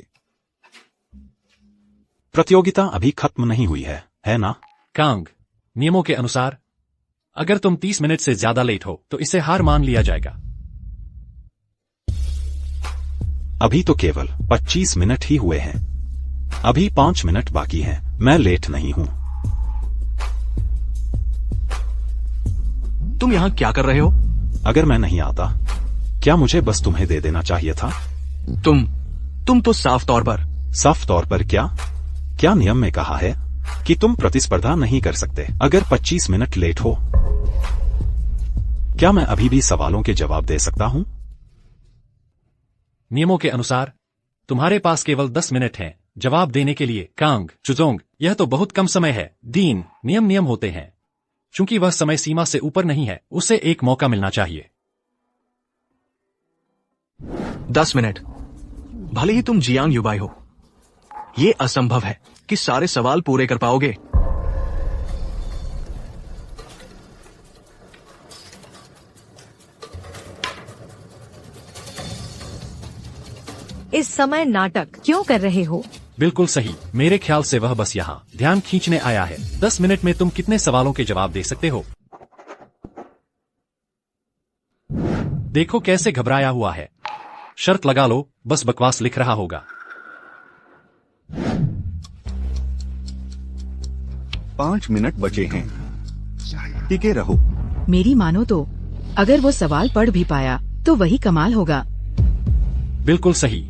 प्रतियोगिता अभी खत्म नहीं हुई है ना? कांग, नियमों के अनुसार अगर तुम 30 मिनट से ज्यादा लेट हो तो इसे हार मान लिया जाएगा। अभी तो केवल 25 मिनट ही हुए हैं। अभी 5 मिनट बाकी हैं। मैं लेट नहीं हूं। तुम यहाँ क्या कर रहे हो? अगर मैं नहीं आता, क्या मुझे बस तुम्हें दे देना चाहिए था? तुम तो साफ तौर पर। साफ तौर पर क्या? क्या नियम में कहा है कि तुम प्रतिस्पर्धा नहीं कर सकते अगर 25 मिनट लेट हो? क्या मैं अभी भी सवालों के जवाब दे सकता हूं? नियमों के अनुसार तुम्हारे पास केवल 10 मिनट हैं जवाब देने के लिए। कांग, चुजोंग, यह तो बहुत कम समय है। दीन, नियम होते हैं। चूंकि वह समय सीमा से ऊपर नहीं है, उसे एक मौका मिलना चाहिए। 10 मिनट। भले ही तुम जियांग युबाई हो, ये असंभव है कि सारे सवाल पूरे कर पाओगे। इस समय नाटक क्यों कर रहे हो? बिल्कुल सही। मेरे ख्याल से वह बस यहाँ ध्यान खींचने आया है। 10 मिनट में तुम कितने सवालों के जवाब दे सकते हो? देखो कैसे घबराया हुआ है। शर्त लगा लो, बस बकवास लिख रहा होगा। 5 मिनट बचे हैं। टिके रहो। मेरी मानो तो अगर वो सवाल पढ़ भी पाया तो वही कमाल होगा। बिल्कुल सही।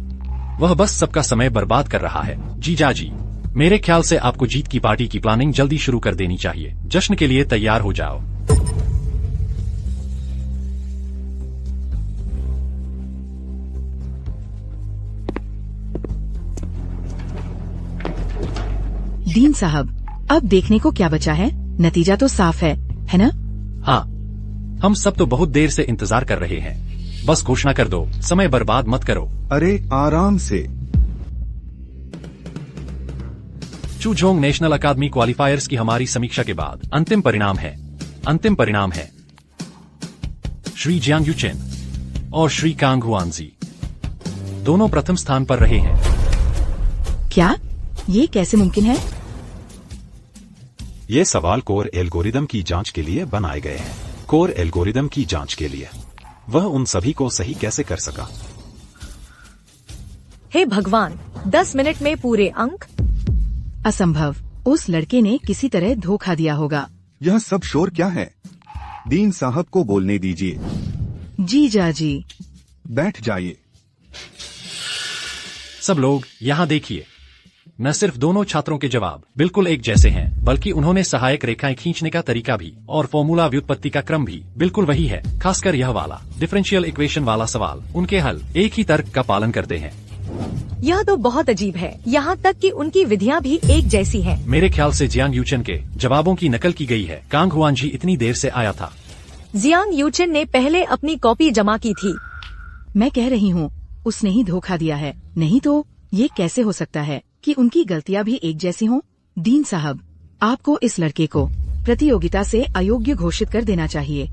वह बस सबका समय बर्बाद कर रहा है। जीजा जी, मेरे ख्याल से आपको जीत की पार्टी की प्लानिंग जल्दी शुरू कर देनी चाहिए। जश्न के लिए तैयार हो जाओ। दीन साहब, अब देखने को क्या बचा है? नतीजा तो साफ है ना? हाँ, हम सब तो बहुत देर से इंतजार कर रहे हैं। बस घोषणा कर दो, समय बर्बाद मत करो। अरे आराम से। चुजोंग नेशनल अकादमी क्वालिफायर्स की हमारी समीक्षा के बाद अंतिम परिणाम है श्री जियांग यूचेन और श्री कांग हुआनजी दोनों प्रथम स्थान पर रहे हैं। क्या? ये कैसे मुमकिन है? ये सवाल कोर एल्गोरिदम की जांच के लिए बनाए गए हैं। कोर एल्गोरिदम की जांच के लिए वह उन सभी को सही कैसे कर सका? हे भगवान, 10 मिनट में पूरे अंक? असंभव। उस लड़के ने किसी तरह धोखा दिया होगा। यह सब शोर क्या है? दीन साहब को बोलने दीजिए। जीजा जी, बैठ जाइए। सब लोग यहाँ देखिए। न सिर्फ दोनों छात्रों के जवाब बिल्कुल एक जैसे हैं, बल्कि उन्होंने सहायक रेखाएं खींचने का तरीका भी और फॉर्मूला व्युत्पत्ति का क्रम भी बिल्कुल वही है। खासकर यह वाला डिफरेंशियल इक्वेशन वाला सवाल, उनके हल एक ही तर्क का पालन करते हैं। यह तो बहुत अजीब है, यहाँ तक कि उनकी विधियाँ भी एक जैसी हैं। मेरे ख्याल से जियांग यूचेन के जवाबों की नकल की गई है। कांग हुआनजी इतनी देर से आया था। जियांग यूचेन ने पहले अपनी कॉपी जमा की थी। मैं कह रही हूँ उसने ही धोखा दिया है। नहीं तो ये कैसे हो सकता है कि उनकी गलतियाँ भी एक जैसी हों? दीन साहब, आपको इस लड़के को प्रतियोगिता से अयोग्य घोषित कर देना चाहिए।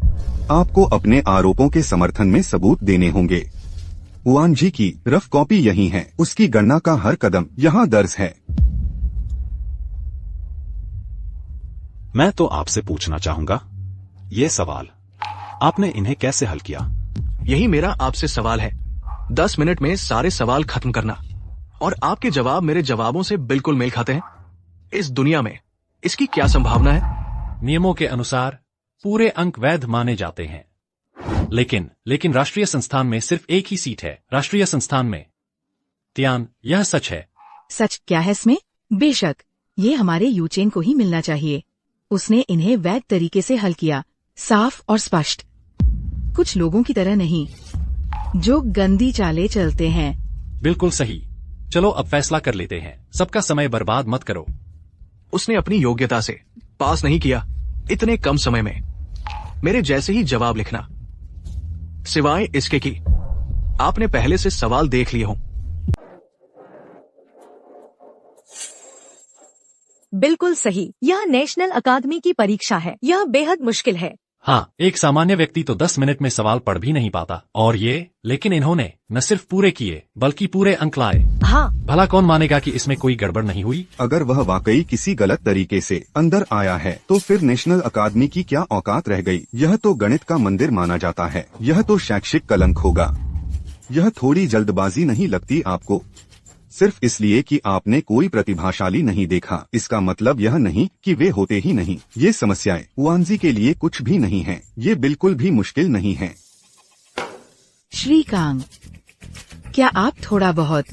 आपको अपने आरोपों के समर्थन में सबूत देने होंगे। हुआन जी की रफ कॉपी यही है। उसकी गणना का हर कदम यहाँ दर्ज है। मैं तो आपसे पूछना चाहूंगा, ये सवाल आपने इन्हें कैसे हल किया? यही मेरा आपसे सवाल है। 10 मिनट में सारे सवाल खत्म करना, और आपके जवाब मेरे जवाबों से बिल्कुल मेल खाते हैं। इस दुनिया में इसकी क्या संभावना है? नियमों के अनुसार पूरे अंक वैध माने जाते हैं, लेकिन राष्ट्रीय संस्थान में सिर्फ एक ही सीट है। राष्ट्रीय संस्थान में त्यान, यह सच है। सच क्या है इसमें? बेशक ये हमारे यूचेन को ही मिलना चाहिए। उसने इन्हें वैध तरीके से हल किया, साफ और स्पष्ट। कुछ लोगों की तरह नहीं जो गंदी चालें चलते हैं। बिल्कुल सही। चलो अब फैसला कर लेते हैं। सबका समय बर्बाद मत करो। उसने अपनी योग्यता से पास नहीं किया इतने कम समय में। मेरे जैसे ही जवाब लिखना, सिवाय इसके कि आपने पहले से सवाल देख लिए हों। बिल्कुल सही। यह नेशनल अकादमी की परीक्षा है। यह बेहद मुश्किल है। हाँ, एक सामान्य व्यक्ति तो 10 मिनट में सवाल पढ़ भी नहीं पाता, और लेकिन इन्होंने न सिर्फ पूरे किए बल्कि पूरे अंक लाए। हाँ, भला कौन मानेगा कि इसमें कोई गड़बड़ नहीं हुई? अगर वह वाकई किसी गलत तरीके से अंदर आया है तो फिर नेशनल अकादमी की क्या औकात रह गई। यह तो गणित का मंदिर माना जाता है, यह तो शैक्षिक कलंक होगा। यह थोड़ी जल्दबाजी नहीं लगती आपको? सिर्फ इसलिए कि आपने कोई प्रतिभाशाली नहीं देखा, इसका मतलब यह नहीं कि वे होते ही नहीं। ये समस्याएं वांजी के लिए कुछ भी नहीं है, ये बिल्कुल भी मुश्किल नहीं है। श्रीकांत, क्या आप थोड़ा बहुत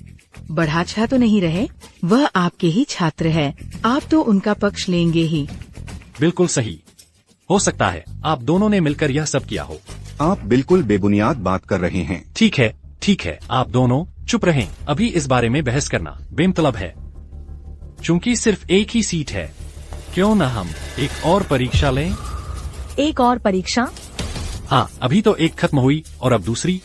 बढ़ा तो नहीं रहे? वह आपके ही छात्र है, आप तो उनका पक्ष लेंगे ही। बिल्कुल सही। हो सकता है आप दोनों ने मिलकर यह सब किया हो। आप बिल्कुल बेबुनियाद बात कर रहे हैं। ठीक है, आप दोनों चुप रहें। अभी इस बारे में बहस करना बेमतलब है, चूंकि सिर्फ एक ही सीट है। क्यों न हम एक और परीक्षा लें? एक और परीक्षा? हाँ, अभी तो एक खत्म हुई और अब दूसरी।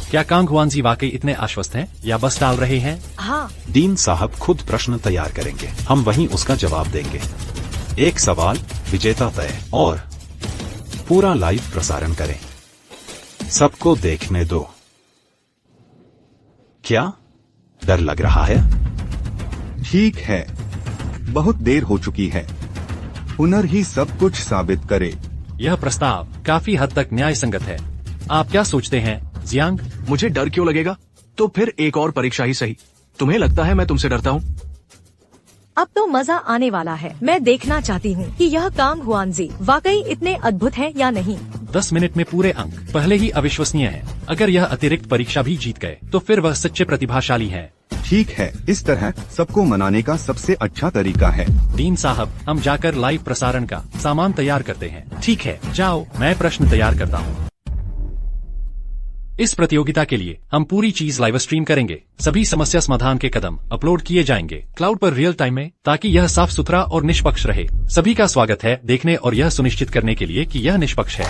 क्या कांग हुआनजी वाकई इतने आश्वस्त हैं या बस टाल रहे हैं? हाँ। डीन साहब खुद प्रश्न तैयार करेंगे, हम वहीं उसका जवाब देंगे। एक सवाल, विजेता तय, और पूरा लाइव प्रसारण करें। सबको देखने दो। क्या डर लग रहा है? ठीक है, बहुत देर हो चुकी है। हुनर ही सब कुछ साबित करे। यह प्रस्ताव काफी हद तक न्याय संगत है। आप क्या सोचते हैं जियांग? मुझे डर क्यों लगेगा? तो फिर एक और परीक्षा ही सही। तुम्हें लगता है मैं तुमसे डरता हूँ? अब तो मजा आने वाला है। मैं देखना चाहती हूँ कि यह कांग हुआनजी वाकई इतने अद्भुत हैं या नहीं। 10 मिनट में पूरे अंक पहले ही अविश्वसनीय है। अगर यह अतिरिक्त परीक्षा भी जीत गए तो फिर वह सच्चे प्रतिभाशाली हैं। ठीक है, इस तरह सबको मनाने का सबसे अच्छा तरीका है। डीन साहब, हम जाकर लाइव प्रसारण का सामान तैयार करते हैं। ठीक है, जाओ, मैं प्रश्न तैयार करता हूँ। इस प्रतियोगिता के लिए हम पूरी चीज लाइव स्ट्रीम करेंगे। सभी समस्या समाधान के कदम अपलोड किए जाएंगे क्लाउड पर रियल टाइम में, ताकि यह साफ सुथरा और निष्पक्ष रहे। सभी का स्वागत है देखने और यह सुनिश्चित करने के लिए कि यह निष्पक्ष है।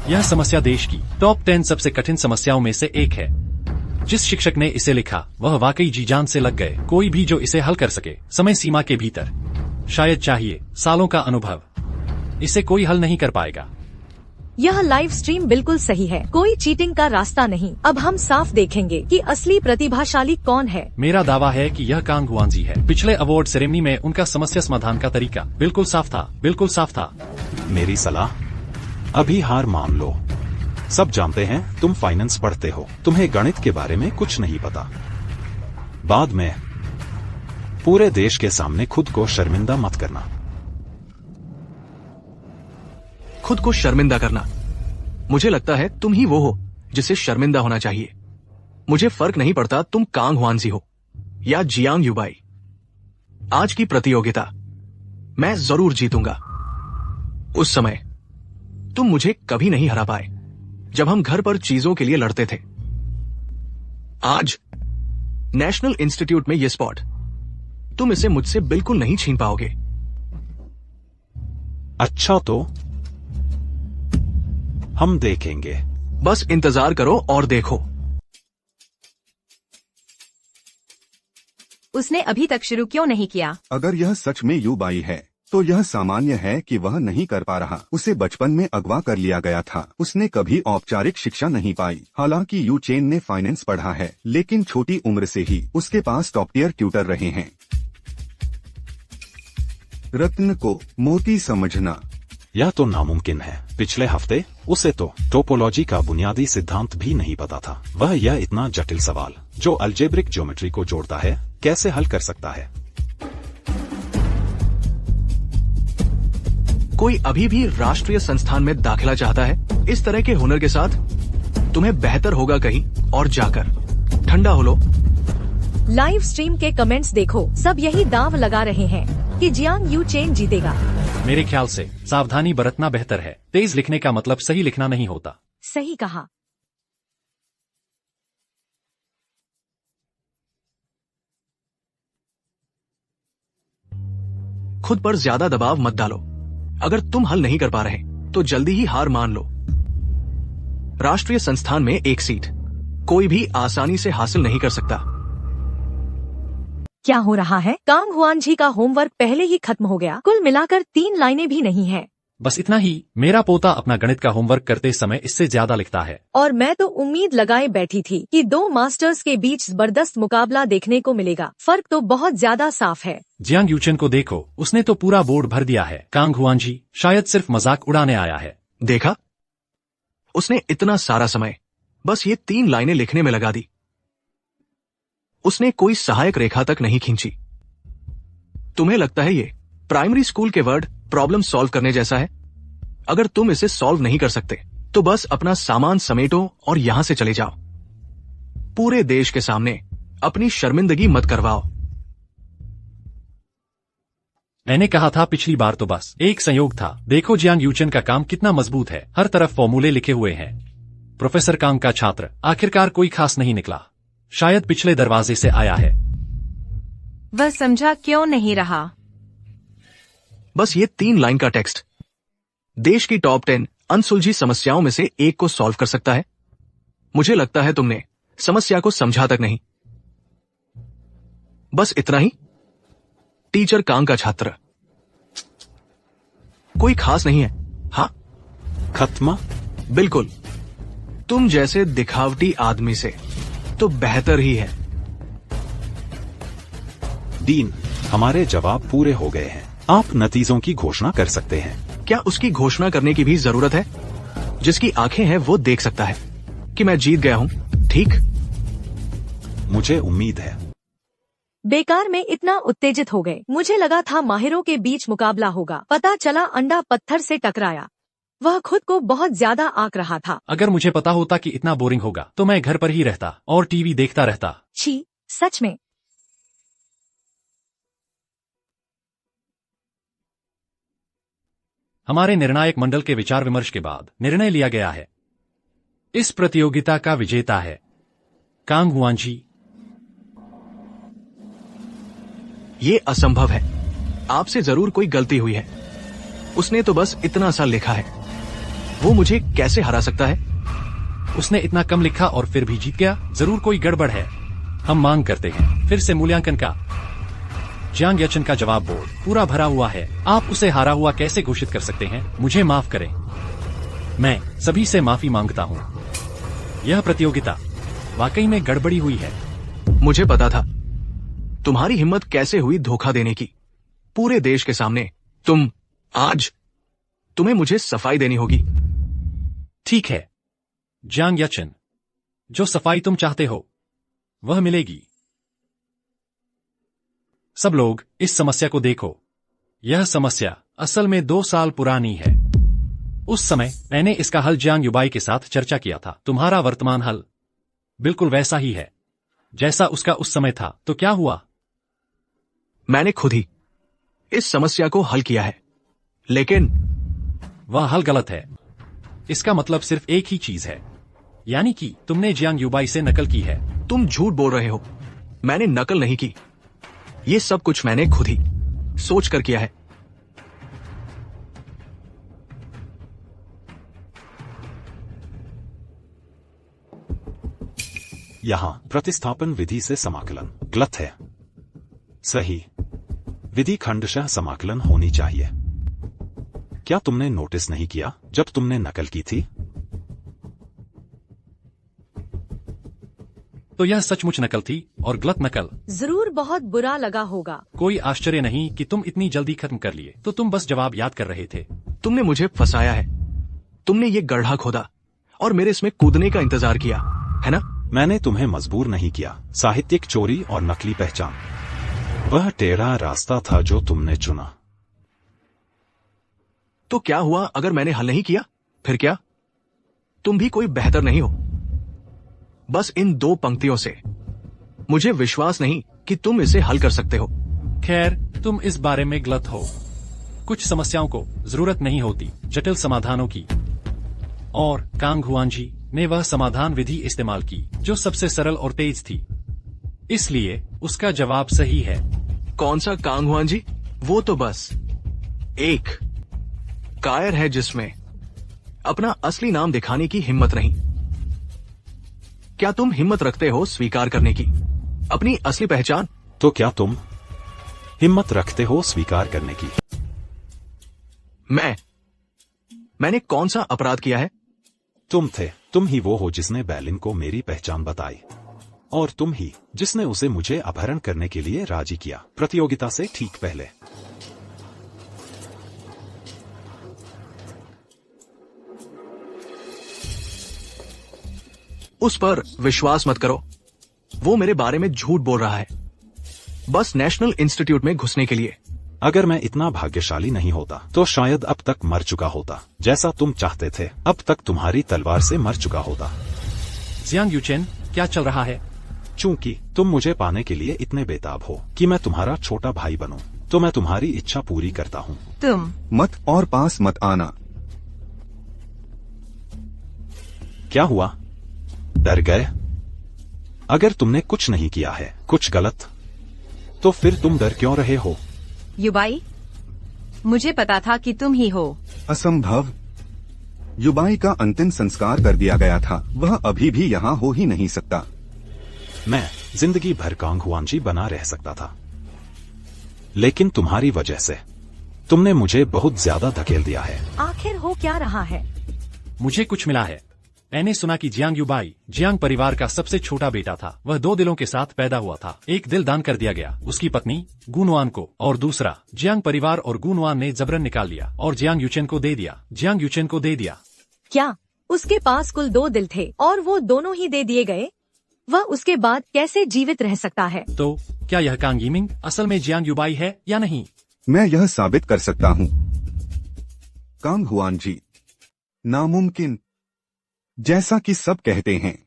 यह समस्या देश की टॉप 10 सबसे कठिन समस्याओं में से एक है। जिस शिक्षक ने इसे लिखा वह वाकई जी जान से लग गए। कोई भी जो इसे हल कर सके समय सीमा के भीतर, शायद चाहिए सालों का अनुभव, इसे कोई हल नहीं कर पाएगा। यह लाइव स्ट्रीम बिल्कुल सही है, कोई चीटिंग का रास्ता नहीं। अब हम साफ देखेंगे कि असली प्रतिभाशाली कौन है। मेरा दावा है कि यह कांग हुआनजी है। पिछले अवार्ड सेरेमनी में उनका समस्या समाधान का तरीका बिल्कुल साफ था। मेरी सलाह, अभी हार मान लो। सब जानते हैं तुम फाइनेंस पढ़ते हो, तुम्हें गणित के बारे में कुछ नहीं पता। बाद में पूरे देश के सामने खुद को शर्मिंदा मत करना। खुद को शर्मिंदा करना? मुझे लगता है तुम ही वो हो जिसे शर्मिंदा होना चाहिए। मुझे फर्क नहीं पड़ता तुम कांग हुआनजी हो या जियांग युबाई। आज की प्रतियोगिता मैं जरूर जीतूंगा। उस समय तुम मुझे कभी नहीं हरा पाए जब हम घर पर चीजों के लिए लड़ते थे। आज नेशनल इंस्टीट्यूट में ये स्पॉट, तुम इसे मुझसे बिल्कुल नहीं छीन पाओगे। अच्छा, तो हम देखेंगे। बस इंतजार करो और देखो। उसने अभी तक शुरू क्यों नहीं किया? अगर यह सच में युबाई है तो यह सामान्य है कि वह नहीं कर पा रहा। उसे बचपन में अगवा कर लिया गया था। उसने कभी औपचारिक शिक्षा नहीं पाई। हालांकि यू चेन ने फाइनेंस पढ़ा है, लेकिन छोटी उम्र से ही उसके पास टॉप टियर ट्यूटर रहे हैं। रत्न को मोती समझना, यह तो नामुमकिन है। पिछले हफ्ते उसे तो टोपोलॉजी का बुनियादी सिद्धांत भी नहीं पता था। वह यह इतना जटिल सवाल जो अलजेब्रिक ज्योमेट्री को जोड़ता है कैसे हल कर सकता है? कोई अभी भी राष्ट्रीय संस्थान में दाखिला चाहता है इस तरह के हुनर के साथ? तुम्हें बेहतर होगा कहीं और जाकर ठंडा हो लो। लाइव स्ट्रीम के कमेंट्स देखो, सब यही दांव लगा रहे हैं कि जियांग यू चेन जीतेगा। मेरे ख्याल से सावधानी बरतना बेहतर है। तेज लिखने का मतलब सही लिखना नहीं होता। सही कहा। खुद पर ज्यादा दबाव मत डालो। अगर तुम हल नहीं कर पा रहे तो जल्दी ही हार मान लो। राष्ट्रीय संस्थान में एक सीट कोई भी आसानी से हासिल नहीं कर सकता। क्या हो रहा है? कांग हुआनजी का होमवर्क पहले ही खत्म हो गया। कुल मिलाकर 3 लाइनें भी नहीं है। बस इतना ही। मेरा पोता अपना गणित का होमवर्क करते समय इससे ज्यादा लिखता है। और मैं तो उम्मीद लगाए बैठी थी कि 2 मास्टर्स के बीच जबरदस्त मुकाबला देखने को मिलेगा। फर्क तो बहुत ज्यादा साफ है। जियांग यूचन को देखो, उसने तो पूरा बोर्ड भर दिया है। कांग हुआनजी शायद सिर्फ मजाक उड़ाने आया है। देखा, उसने इतना सारा समय बस ये 3 लाइनें लिखने में लगा दी। उसने कोई सहायक रेखा तक नहीं खींची। तुम्हें लगता है ये प्राइमरी स्कूल के वर्ड प्रॉब्लम सॉल्व करने जैसा है? अगर तुम इसे सॉल्व नहीं कर सकते तो बस अपना सामान समेटो और यहां से चले जाओ। पूरे देश के सामने अपनी शर्मिंदगी मत करवाओ। मैंने कहा था पिछली बार तो बस एक संयोग था। देखो जियांग यूचन का काम कितना मजबूत है। हर तरफ फॉर्मूले लिखे हुए हैं। प्रोफेसर कांग का छात्र आखिरकार कोई खास नहीं निकला। शायद पिछले दरवाजे से आया है। वह समझा क्यों नहीं रहा? बस ये 3 लाइन का टेक्स्ट देश की टॉप 10 अनसुलझी समस्याओं में से एक को सॉल्व कर सकता है। मुझे लगता है तुमने समस्या को समझा तक नहीं। बस इतना ही। टीचर कांग का छात्र कोई खास नहीं है। हाँ, खत्म। बिल्कुल, तुम जैसे दिखावटी आदमी से तो बेहतर ही है। डीन, हमारे जवाब पूरे हो गए हैं। आप नतीजों की घोषणा कर सकते हैं। क्या उसकी घोषणा करने की भी जरूरत है? जिसकी आंखें हैं वो देख सकता है कि मैं जीत गया हूं, ठीक? मुझे उम्मीद है। बेकार में इतना उत्तेजित हो गए। मुझे लगा था माहिरों के बीच मुकाबला होगा। पता चला अंडा पत्थर से टकराया। वह खुद को बहुत ज्यादा आंक रहा था। अगर मुझे पता होता कि इतना बोरिंग होगा तो मैं घर पर ही रहता और टीवी देखता रहता। छी, सच में। हमारे निर्णायक मंडल के विचार विमर्श के बाद निर्णय लिया गया है। इस प्रतियोगिता का विजेता है कांग हुआनजी। ये असंभव है। आपसे जरूर कोई गलती हुई है। उसने तो बस इतना सा लिखा है। वो मुझे कैसे हरा सकता है? उसने इतना कम लिखा और फिर भी जीत गया। जरूर कोई गड़बड़ है। हम मांग करते हैं फिर से मूल्यांकन का। जियांग यूचन का जवाब बोर्ड पूरा भरा हुआ है। आप उसे हारा हुआ कैसे घोषित कर सकते हैं? मुझे माफ करें। मैं सभी से माफी मांगता हूँ। यह प्रतियोगिता वाकई में गड़बड़ी हुई है। मुझे पता था। तुम्हारी हिम्मत कैसे हुई धोखा देने की? पूरे देश के सामने आज तुम्हें मुझे सफाई देनी होगी। ठीक है जियांग यूचन, जो सफाई तुम चाहते हो वह मिलेगी। सब लोग इस समस्या को देखो। यह समस्या असल में 2 साल पुरानी है। उस समय मैंने इसका हल जियांग युबाई के साथ चर्चा किया था। तुम्हारा वर्तमान हल बिल्कुल वैसा ही है जैसा उसका उस समय था। तो क्या हुआ? मैंने खुद ही इस समस्या को हल किया है, लेकिन वह हल गलत है। इसका मतलब सिर्फ एक ही चीज है, यानी कि तुमने जियांग युबाई से नकल की है। तुम झूठ बोल रहे हो। मैंने नकल नहीं की। ये सब कुछ मैंने खुद ही सोच कर किया है। यहाँ प्रतिस्थापन विधि से समाकलन गलत है। सही विधि खंडशः समाकलन होनी चाहिए। क्या तुमने नोटिस नहीं किया जब तुमने नकल की थी? तो यह सचमुच नकल थी और गलत नकल। जरूर बहुत बुरा लगा होगा। कोई आश्चर्य नहीं कि तुम इतनी जल्दी खत्म कर लिए। तो तुम बस जवाब याद कर रहे थे। तुमने मुझे फंसाया है। तुमने ये गड्ढा खोदा और मेरे इसमें कूदने का इंतजार किया, है ना? मैंने तुम्हें मजबूर नहीं किया। साहित्यिक चोरी और नकली पहचान, वह टेढ़ा रास्ता था जो तुमने चुना। तो क्या हुआ अगर मैंने हल नहीं किया? फिर क्या? तुम भी कोई बेहतर नहीं हो। बस इन 2 पंक्तियों से मुझे विश्वास नहीं कि तुम इसे हल कर सकते हो। खैर, तुम इस बारे में गलत हो। कुछ समस्याओं को जरूरत नहीं होती जटिल समाधानों की, और कांग हुआनजी ने वह समाधान विधि इस्तेमाल की जो सबसे सरल और तेज थी। इसलिए उसका जवाब सही है। कौन सा कांग हुआनजी? वो तो बस एक कायर है जिसमें अपना असली नाम दिखाने की हिम्मत नहीं। क्या तुम हिम्मत रखते हो स्वीकार करने की अपनी असली पहचान? तो क्या तुम हिम्मत रखते हो स्वीकार करने की? मैंने कौन सा अपराध किया है? तुम ही वो हो जिसने बैलिन को मेरी पहचान बताई, और तुम ही जिसने उसे मुझे अपहरण करने के लिए राजी किया प्रतियोगिता से ठीक पहले। उस पर विश्वास मत करो, वो मेरे बारे में झूठ बोल रहा है, बस नेशनल इंस्टीट्यूट में घुसने के लिए। अगर मैं इतना भाग्यशाली नहीं होता तो शायद अब तक मर चुका होता, जैसा तुम चाहते थे। अब तक तुम्हारी तलवार से मर चुका होता। जियांग यूचेन, क्या चल रहा है? चूंकि तुम मुझे पाने के लिए इतने बेताब हो कि मैं तुम्हारा छोटा भाई बनूं, तो मैं तुम्हारी इच्छा पूरी करता हूं। तुम मत और पास मत आना। क्या हुआ? डर गए? अगर तुमने कुछ नहीं किया है, कुछ गलत, तो फिर तुम डर क्यों रहे हो? युबाई, मुझे पता था कि तुम ही हो। असंभव। युबाई का अंतिम संस्कार कर दिया गया था, वह अभी भी यहाँ हो ही नहीं सकता। मैं जिंदगी भर कांग हुआनजी बना रह सकता था, लेकिन तुम्हारी वजह से तुमने मुझे बहुत ज्यादा धकेल दिया है। आखिर हो क्या रहा है? मुझे कुछ मिला है। मैंने सुना कि जियांग युबाई जियांग परिवार का सबसे छोटा बेटा था। वह 2 दिलों के साथ पैदा हुआ था। एक दिल दान कर दिया गया उसकी पत्नी गुनवान को, और दूसरा जियांग परिवार और गुनवान ने जबरन निकाल लिया और जियांग यूचेन को दे दिया। जियांग यूचेन को दे दिया। क्या उसके पास कुल 2 दिल थे और वो दोनों ही दे दिए गए? वह उसके बाद कैसे जीवित रह सकता है? तो क्या यह कांग यिमिंग असल में जियांग युबाई है या नहीं? मैं यह साबित कर सकता हूँ। कांग हुआनजी नामुमकिन, जैसा कि सब कहते हैं।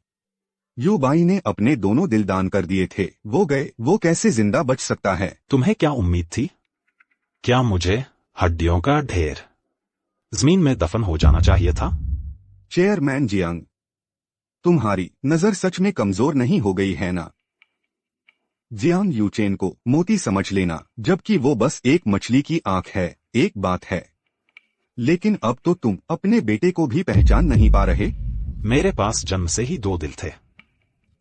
युबाई ने अपने दोनों दिल दान कर दिए थे, वो गए, वो कैसे जिंदा बच सकता है? तुम्हें क्या उम्मीद थी? क्या मुझे हड्डियों का ढेर जमीन में दफन हो जाना चाहिए था? चेयरमैन जियांग, तुम्हारी नजर सच में कमजोर नहीं हो गई है ना? जियांग यूचेन को मोती समझ लेना, जबकि वो बस एक मछली की आंख है, एक बात है। लेकिन अब तो तुम अपने बेटे को भी पहचान नहीं पा रहे। मेरे पास जन्म से ही 2 दिल थे,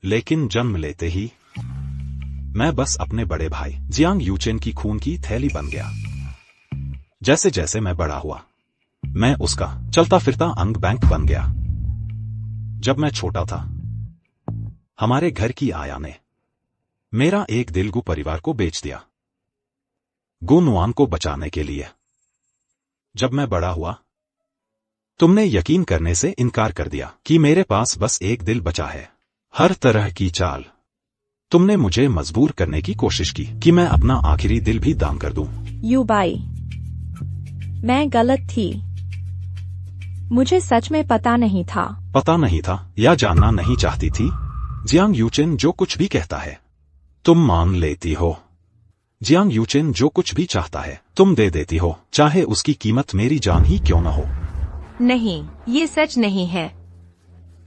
लेकिन जन्म लेते ही मैं बस अपने बड़े भाई जियांग यूचेन की खून की थैली बन गया। जैसे जैसे मैं बड़ा हुआ, मैं उसका चलता फिरता अंग बैंक बन गया। जब मैं छोटा था, हमारे घर की आया ने मेरा एक दिल गु परिवार को बेच दिया, गुनवान को बचाने के लिए। जब मैं बड़ा हुआ, तुमने यकीन करने से इनकार कर दिया कि मेरे पास बस एक दिल बचा है। हर तरह की चाल तुमने मुझे मजबूर करने की कोशिश की कि मैं अपना आखिरी दिल भी दान कर दूं। युबाई, मैं गलत थी। मुझे सच में पता नहीं था। पता नहीं था या जानना नहीं चाहती थी? जियांग यूचेन जो कुछ भी कहता है तुम मान लेती हो। जियांग यूचेन जो कुछ भी चाहता है तुम दे देती हो, चाहे उसकी कीमत मेरी जान ही क्यों न हो। नहीं, ये सच नहीं है।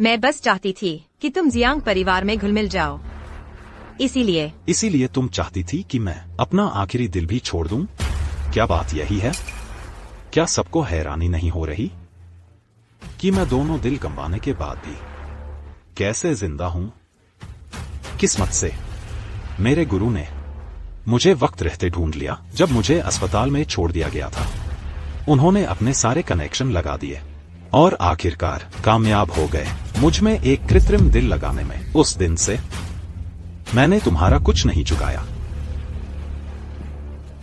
मैं बस चाहती थी कि तुम जियांग परिवार में घुल मिल जाओ। इसीलिए तुम चाहती थी कि मैं अपना आखिरी दिल भी छोड़ दूं? क्या बात यही है? क्या सबको हैरानी नहीं हो रही कि मैं दोनों दिल गंवाने के बाद भी कैसे जिंदा हूं? किस्मत से मेरे गुरु ने मुझे वक्त रहते ढूंढ लिया जब मुझे अस्पताल में छोड़ दिया गया था। उन्होंने अपने सारे कनेक्शन लगा दिए और आखिरकार कामयाब हो गए मुझ में एक कृत्रिम दिल लगाने में। उस दिन से मैंने तुम्हारा कुछ नहीं चुकाया,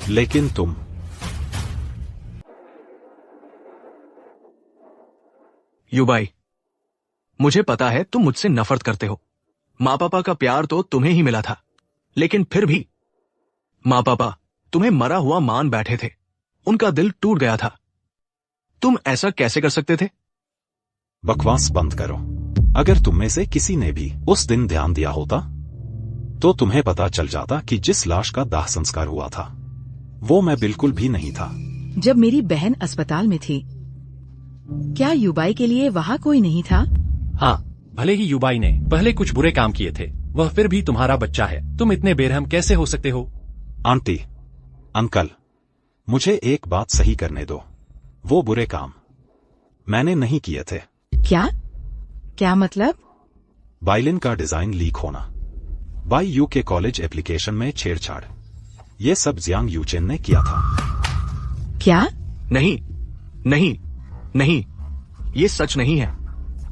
लेकिन तुम युबाई, मुझे पता है तुम मुझसे नफरत करते हो। माँ पापा का प्यार तो तुम्हें ही मिला था, लेकिन फिर भी माँ पापा तुम्हें मरा हुआ मान बैठे थे, उनका दिल टूट गया था। तुम ऐसा कैसे कर सकते थे? बकवास बंद करो। अगर तुम में से किसी ने भी उस दिन ध्यान दिया होता तो तुम्हें पता चल जाता कि जिस लाश का दाह संस्कार हुआ था वो मैं बिल्कुल भी नहीं था। जब मेरी बहन अस्पताल में थी, क्या युबाई के लिए वहाँ कोई नहीं था? हाँ, भले ही युबाई ने पहले कुछ बुरे काम किए थे, वह फिर भी तुम्हारा बच्चा है। तुम इतने बेरहम कैसे हो सकते हो? आंटी, अंकल, मुझे एक बात सही करने दो। वो बुरे काम मैंने नहीं किए थे। क्या मतलब? बाइलिन का डिजाइन लीक होना बाई यू के कॉलेज एप्लीकेशन में छेड़छाड़, ये सब जियांग यूचेन ने किया था। क्या? नहीं नहीं नहीं, ये सच नहीं है।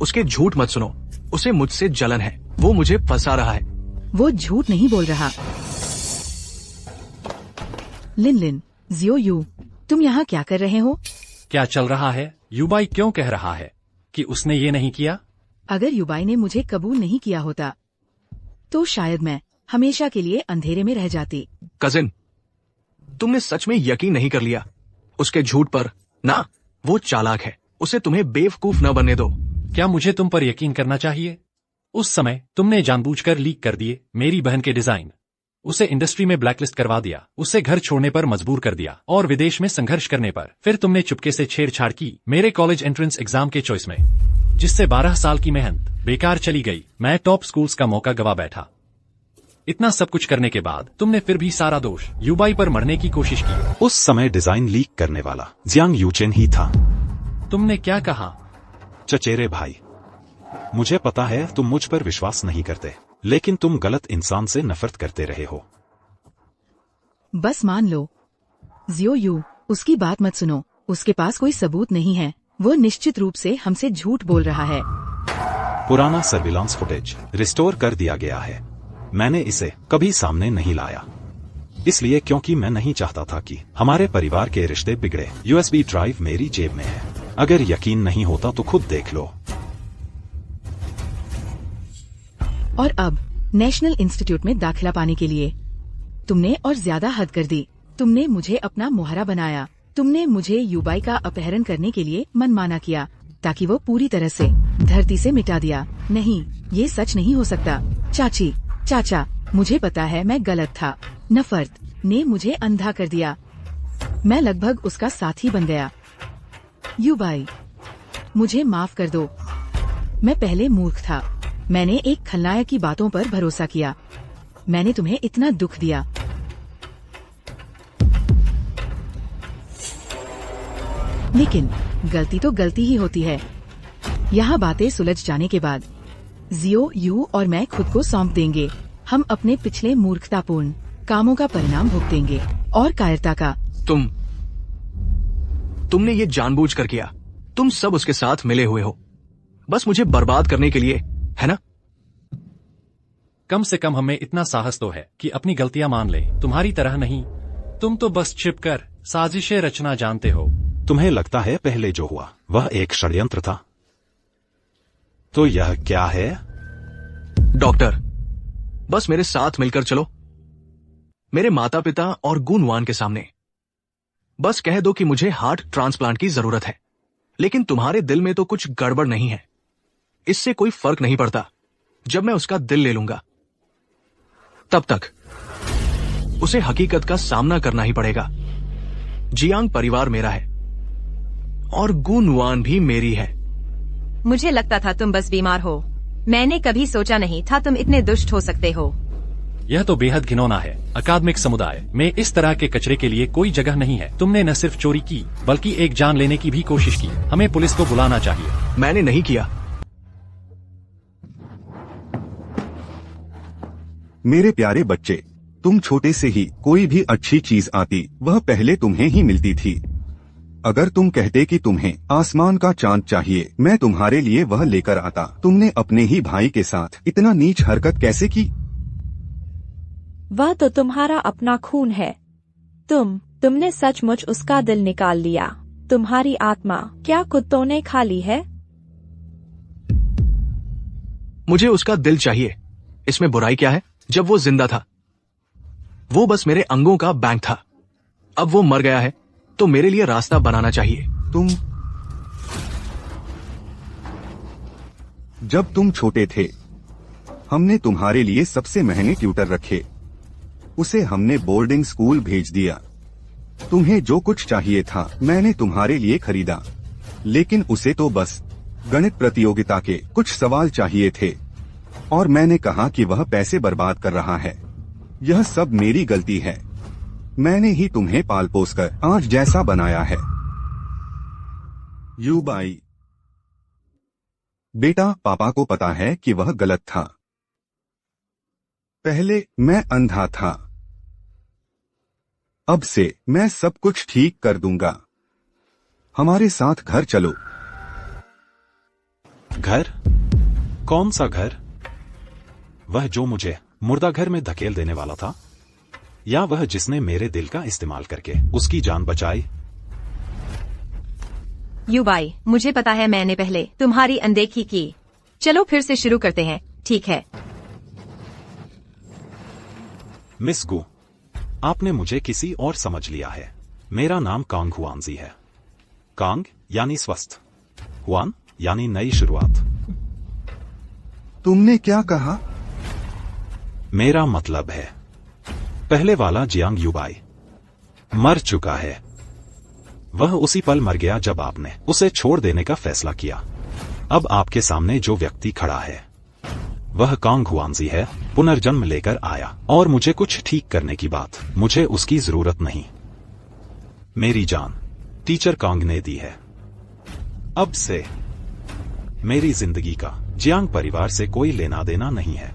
उसके झूठ मत सुनो, उसे मुझसे जलन है, वो मुझे फंसा रहा है। वो झूठ नहीं बोल रहा। लिन लिन, जियो यू, तुम यहाँ क्या कर रहे हो? क्या चल रहा है? युबाई क्यों कह रहा है कि उसने ये नहीं किया? अगर युबाई ने मुझे कबूल नहीं किया होता तो शायद मैं हमेशा के लिए अंधेरे में रह जाती। कजिन, तुमने सच में यकीन नहीं कर लिया उसके झूठ पर? ना, वो चालाक है, उसे तुम्हें बेवकूफ न बनने दो। क्या मुझे तुम पर यकीन करना चाहिए? उस समय तुमने जानबूझकर लीक कर दिए मेरी बहन के डिजाइन, उसे इंडस्ट्री में ब्लैकलिस्ट करवा दिया, उसे घर छोड़ने पर मजबूर कर दिया और विदेश में संघर्ष करने पर। फिर तुमने चुपके से छेड़छाड़ की मेरे कॉलेज एंट्रेंस एग्जाम के चॉइस में, जिससे 12 साल की मेहनत बेकार चली गई। मैं टॉप स्कूल्स का मौका गवा बैठा। इतना सब कुछ करने के बाद तुमने फिर भी सारा दोष युबाई पर मरने की कोशिश की। उस समय डिजाइन लीक करने वाला जियांग यूचेन ही था। तुमने क्या कहा? चचेरे भाई, मुझे पता है तुम मुझ पर विश्वास नहीं करते, लेकिन तुम गलत इंसान से नफरत करते रहे हो। बस मान लो जियो यू, उसकी बात मत सुनो, उसके पास कोई सबूत नहीं है, वो निश्चित रूप से हमसे झूठ बोल रहा है। पुराना सर्विलांस फुटेज रिस्टोर कर दिया गया है। मैंने इसे कभी सामने नहीं लाया, इसलिए क्योंकि मैं नहीं चाहता था कि हमारे परिवार के रिश्ते बिगड़े। यूएसबी ड्राइव मेरी जेब में है, अगर यकीन नहीं होता तो खुद देख लो। और अब नेशनल इंस्टीट्यूट में दाखिला पाने के लिए तुमने और ज्यादा हद कर दी। तुमने मुझे अपना मुहारा बनाया। तुमने मुझे युबाई का अपहरण करने के लिए मनमाना किया ताकि वो पूरी तरह से धरती से मिटा दिया। नहीं, ये सच नहीं हो सकता। चाची, चाचा, मुझे पता है मैं गलत था। नफरत ने मुझे अंधा कर दिया। मैं लगभग उसका साथी बन गया। युबाई, मुझे माफ कर दो। मैं पहले मूर्ख था। मैंने एक खलनायक की बातों पर भरोसा किया। मैंने तुम्हें इतना दुख दिया। लेकिन गलती तो गलती ही होती है। यहाँ बातें सुलझ जाने के बाद जियो यू और मैं खुद को सौंप देंगे। हम अपने पिछले मूर्खतापूर्ण कामों का परिणाम भुगतेंगे और कायरता का। तुमने ये जानबूझकर किया। तुम सब उसके साथ मिले हुए हो, बस मुझे बर्बाद करने के लिए, है ना? कम से कम हमें इतना साहस तो है कि अपनी गलतियां मान ले। तुम्हारी तरह नहीं, तुम तो बस छिपकर साजिशें रचना जानते हो। तुम्हें लगता है पहले जो हुआ वह एक षड्यंत्र था? तो यह क्या है? डॉक्टर, बस मेरे साथ मिलकर चलो, मेरे माता पिता और गुनवान के सामने। बस कह दो कि मुझे हार्ट ट्रांसप्लांट की जरूरत है, लेकिन तुम्हारे दिल में तो कुछ गड़बड़ नहीं है। इससे कोई फर्क नहीं पड़ता। जब मैं उसका दिल ले लूंगा, तब तक उसे हकीकत का सामना करना ही पड़ेगा। जियांग परिवार मेरा है और गुनवान भी मेरी है। मुझे लगता था तुम बस बीमार हो। मैंने कभी सोचा नहीं था तुम इतने दुष्ट हो सकते हो। यह तो बेहद घिनौना है। अकादमिक समुदाय में इस तरह के कचरे के लिए कोई जगह नहीं है। तुमने न सिर्फ चोरी की बल्कि एक जान लेने की भी कोशिश की। हमें पुलिस को बुलाना चाहिए। मैंने नहीं किया। मेरे प्यारे बच्चे, तुम छोटे से ही कोई भी अच्छी चीज आती वह पहले तुम्हें ही मिलती थी। अगर तुम कहते कि तुम्हें आसमान का चांद चाहिए, मैं तुम्हारे लिए वह लेकर आता। तुमने अपने ही भाई के साथ इतना नीच हरकत कैसे की? वह तो तुम्हारा अपना खून है। तुमने सचमुच उसका दिल निकाल लिया। तुम्हारी आत्मा क्या कुत्तों ने खा ली है? मुझे उसका दिल चाहिए। इसमें बुराई क्या है? जब वो जिंदा था, वो बस मेरे अंगों का बैंक था। अब वो मर गया है तो मेरे लिए रास्ता बनाना चाहिए। जब तुम छोटे थे, हमने तुम्हारे लिए सबसे महंगे ट्यूटर रखे। उसे हमने बोर्डिंग स्कूल भेज दिया। तुम्हें जो कुछ चाहिए था मैंने तुम्हारे लिए खरीदा, लेकिन उसे तो बस गणित प्रतियोगिता के कुछ सवाल चाहिए थे और मैंने कहा कि वह पैसे बर्बाद कर रहा है। यह सब मेरी गलती है। मैंने ही तुम्हें पाल पोस कर आज जैसा बनाया है। युबाई, बेटा, पापा को पता है कि वह गलत था। पहले मैं अंधा था, अब से मैं सब कुछ ठीक कर दूंगा। हमारे साथ घर चलो। घर? कौन सा घर? वह जो मुझे मुर्दा घर में धकेल देने वाला था, या वह जिसने मेरे दिल का इस्तेमाल करके उसकी जान बचाई? युबाई, मुझे पता है मैंने पहले तुम्हारी अनदेखी की। चलो फिर से शुरू करते हैं, ठीक है? मिस गु, आपने मुझे किसी और समझ लिया है। मेरा नाम कांग हुआनजी है। कांग यानी स्वस्थ, हुआन यानी नई शुरुआत। तुमने क्या कहा? मेरा मतलब है, पहले वाला जियांग युबाई मर चुका है। वह उसी पल मर गया जब आपने उसे छोड़ देने का फैसला किया। अब आपके सामने जो व्यक्ति खड़ा है वह कांग हुआनजी है, पुनर्जन्म लेकर आया, और मुझे कुछ ठीक करने की बात मुझे उसकी जरूरत नहीं। मेरी जान टीचर कांग ने दी है। अब से मेरी जिंदगी का जियांग परिवार से कोई लेना देना नहीं है।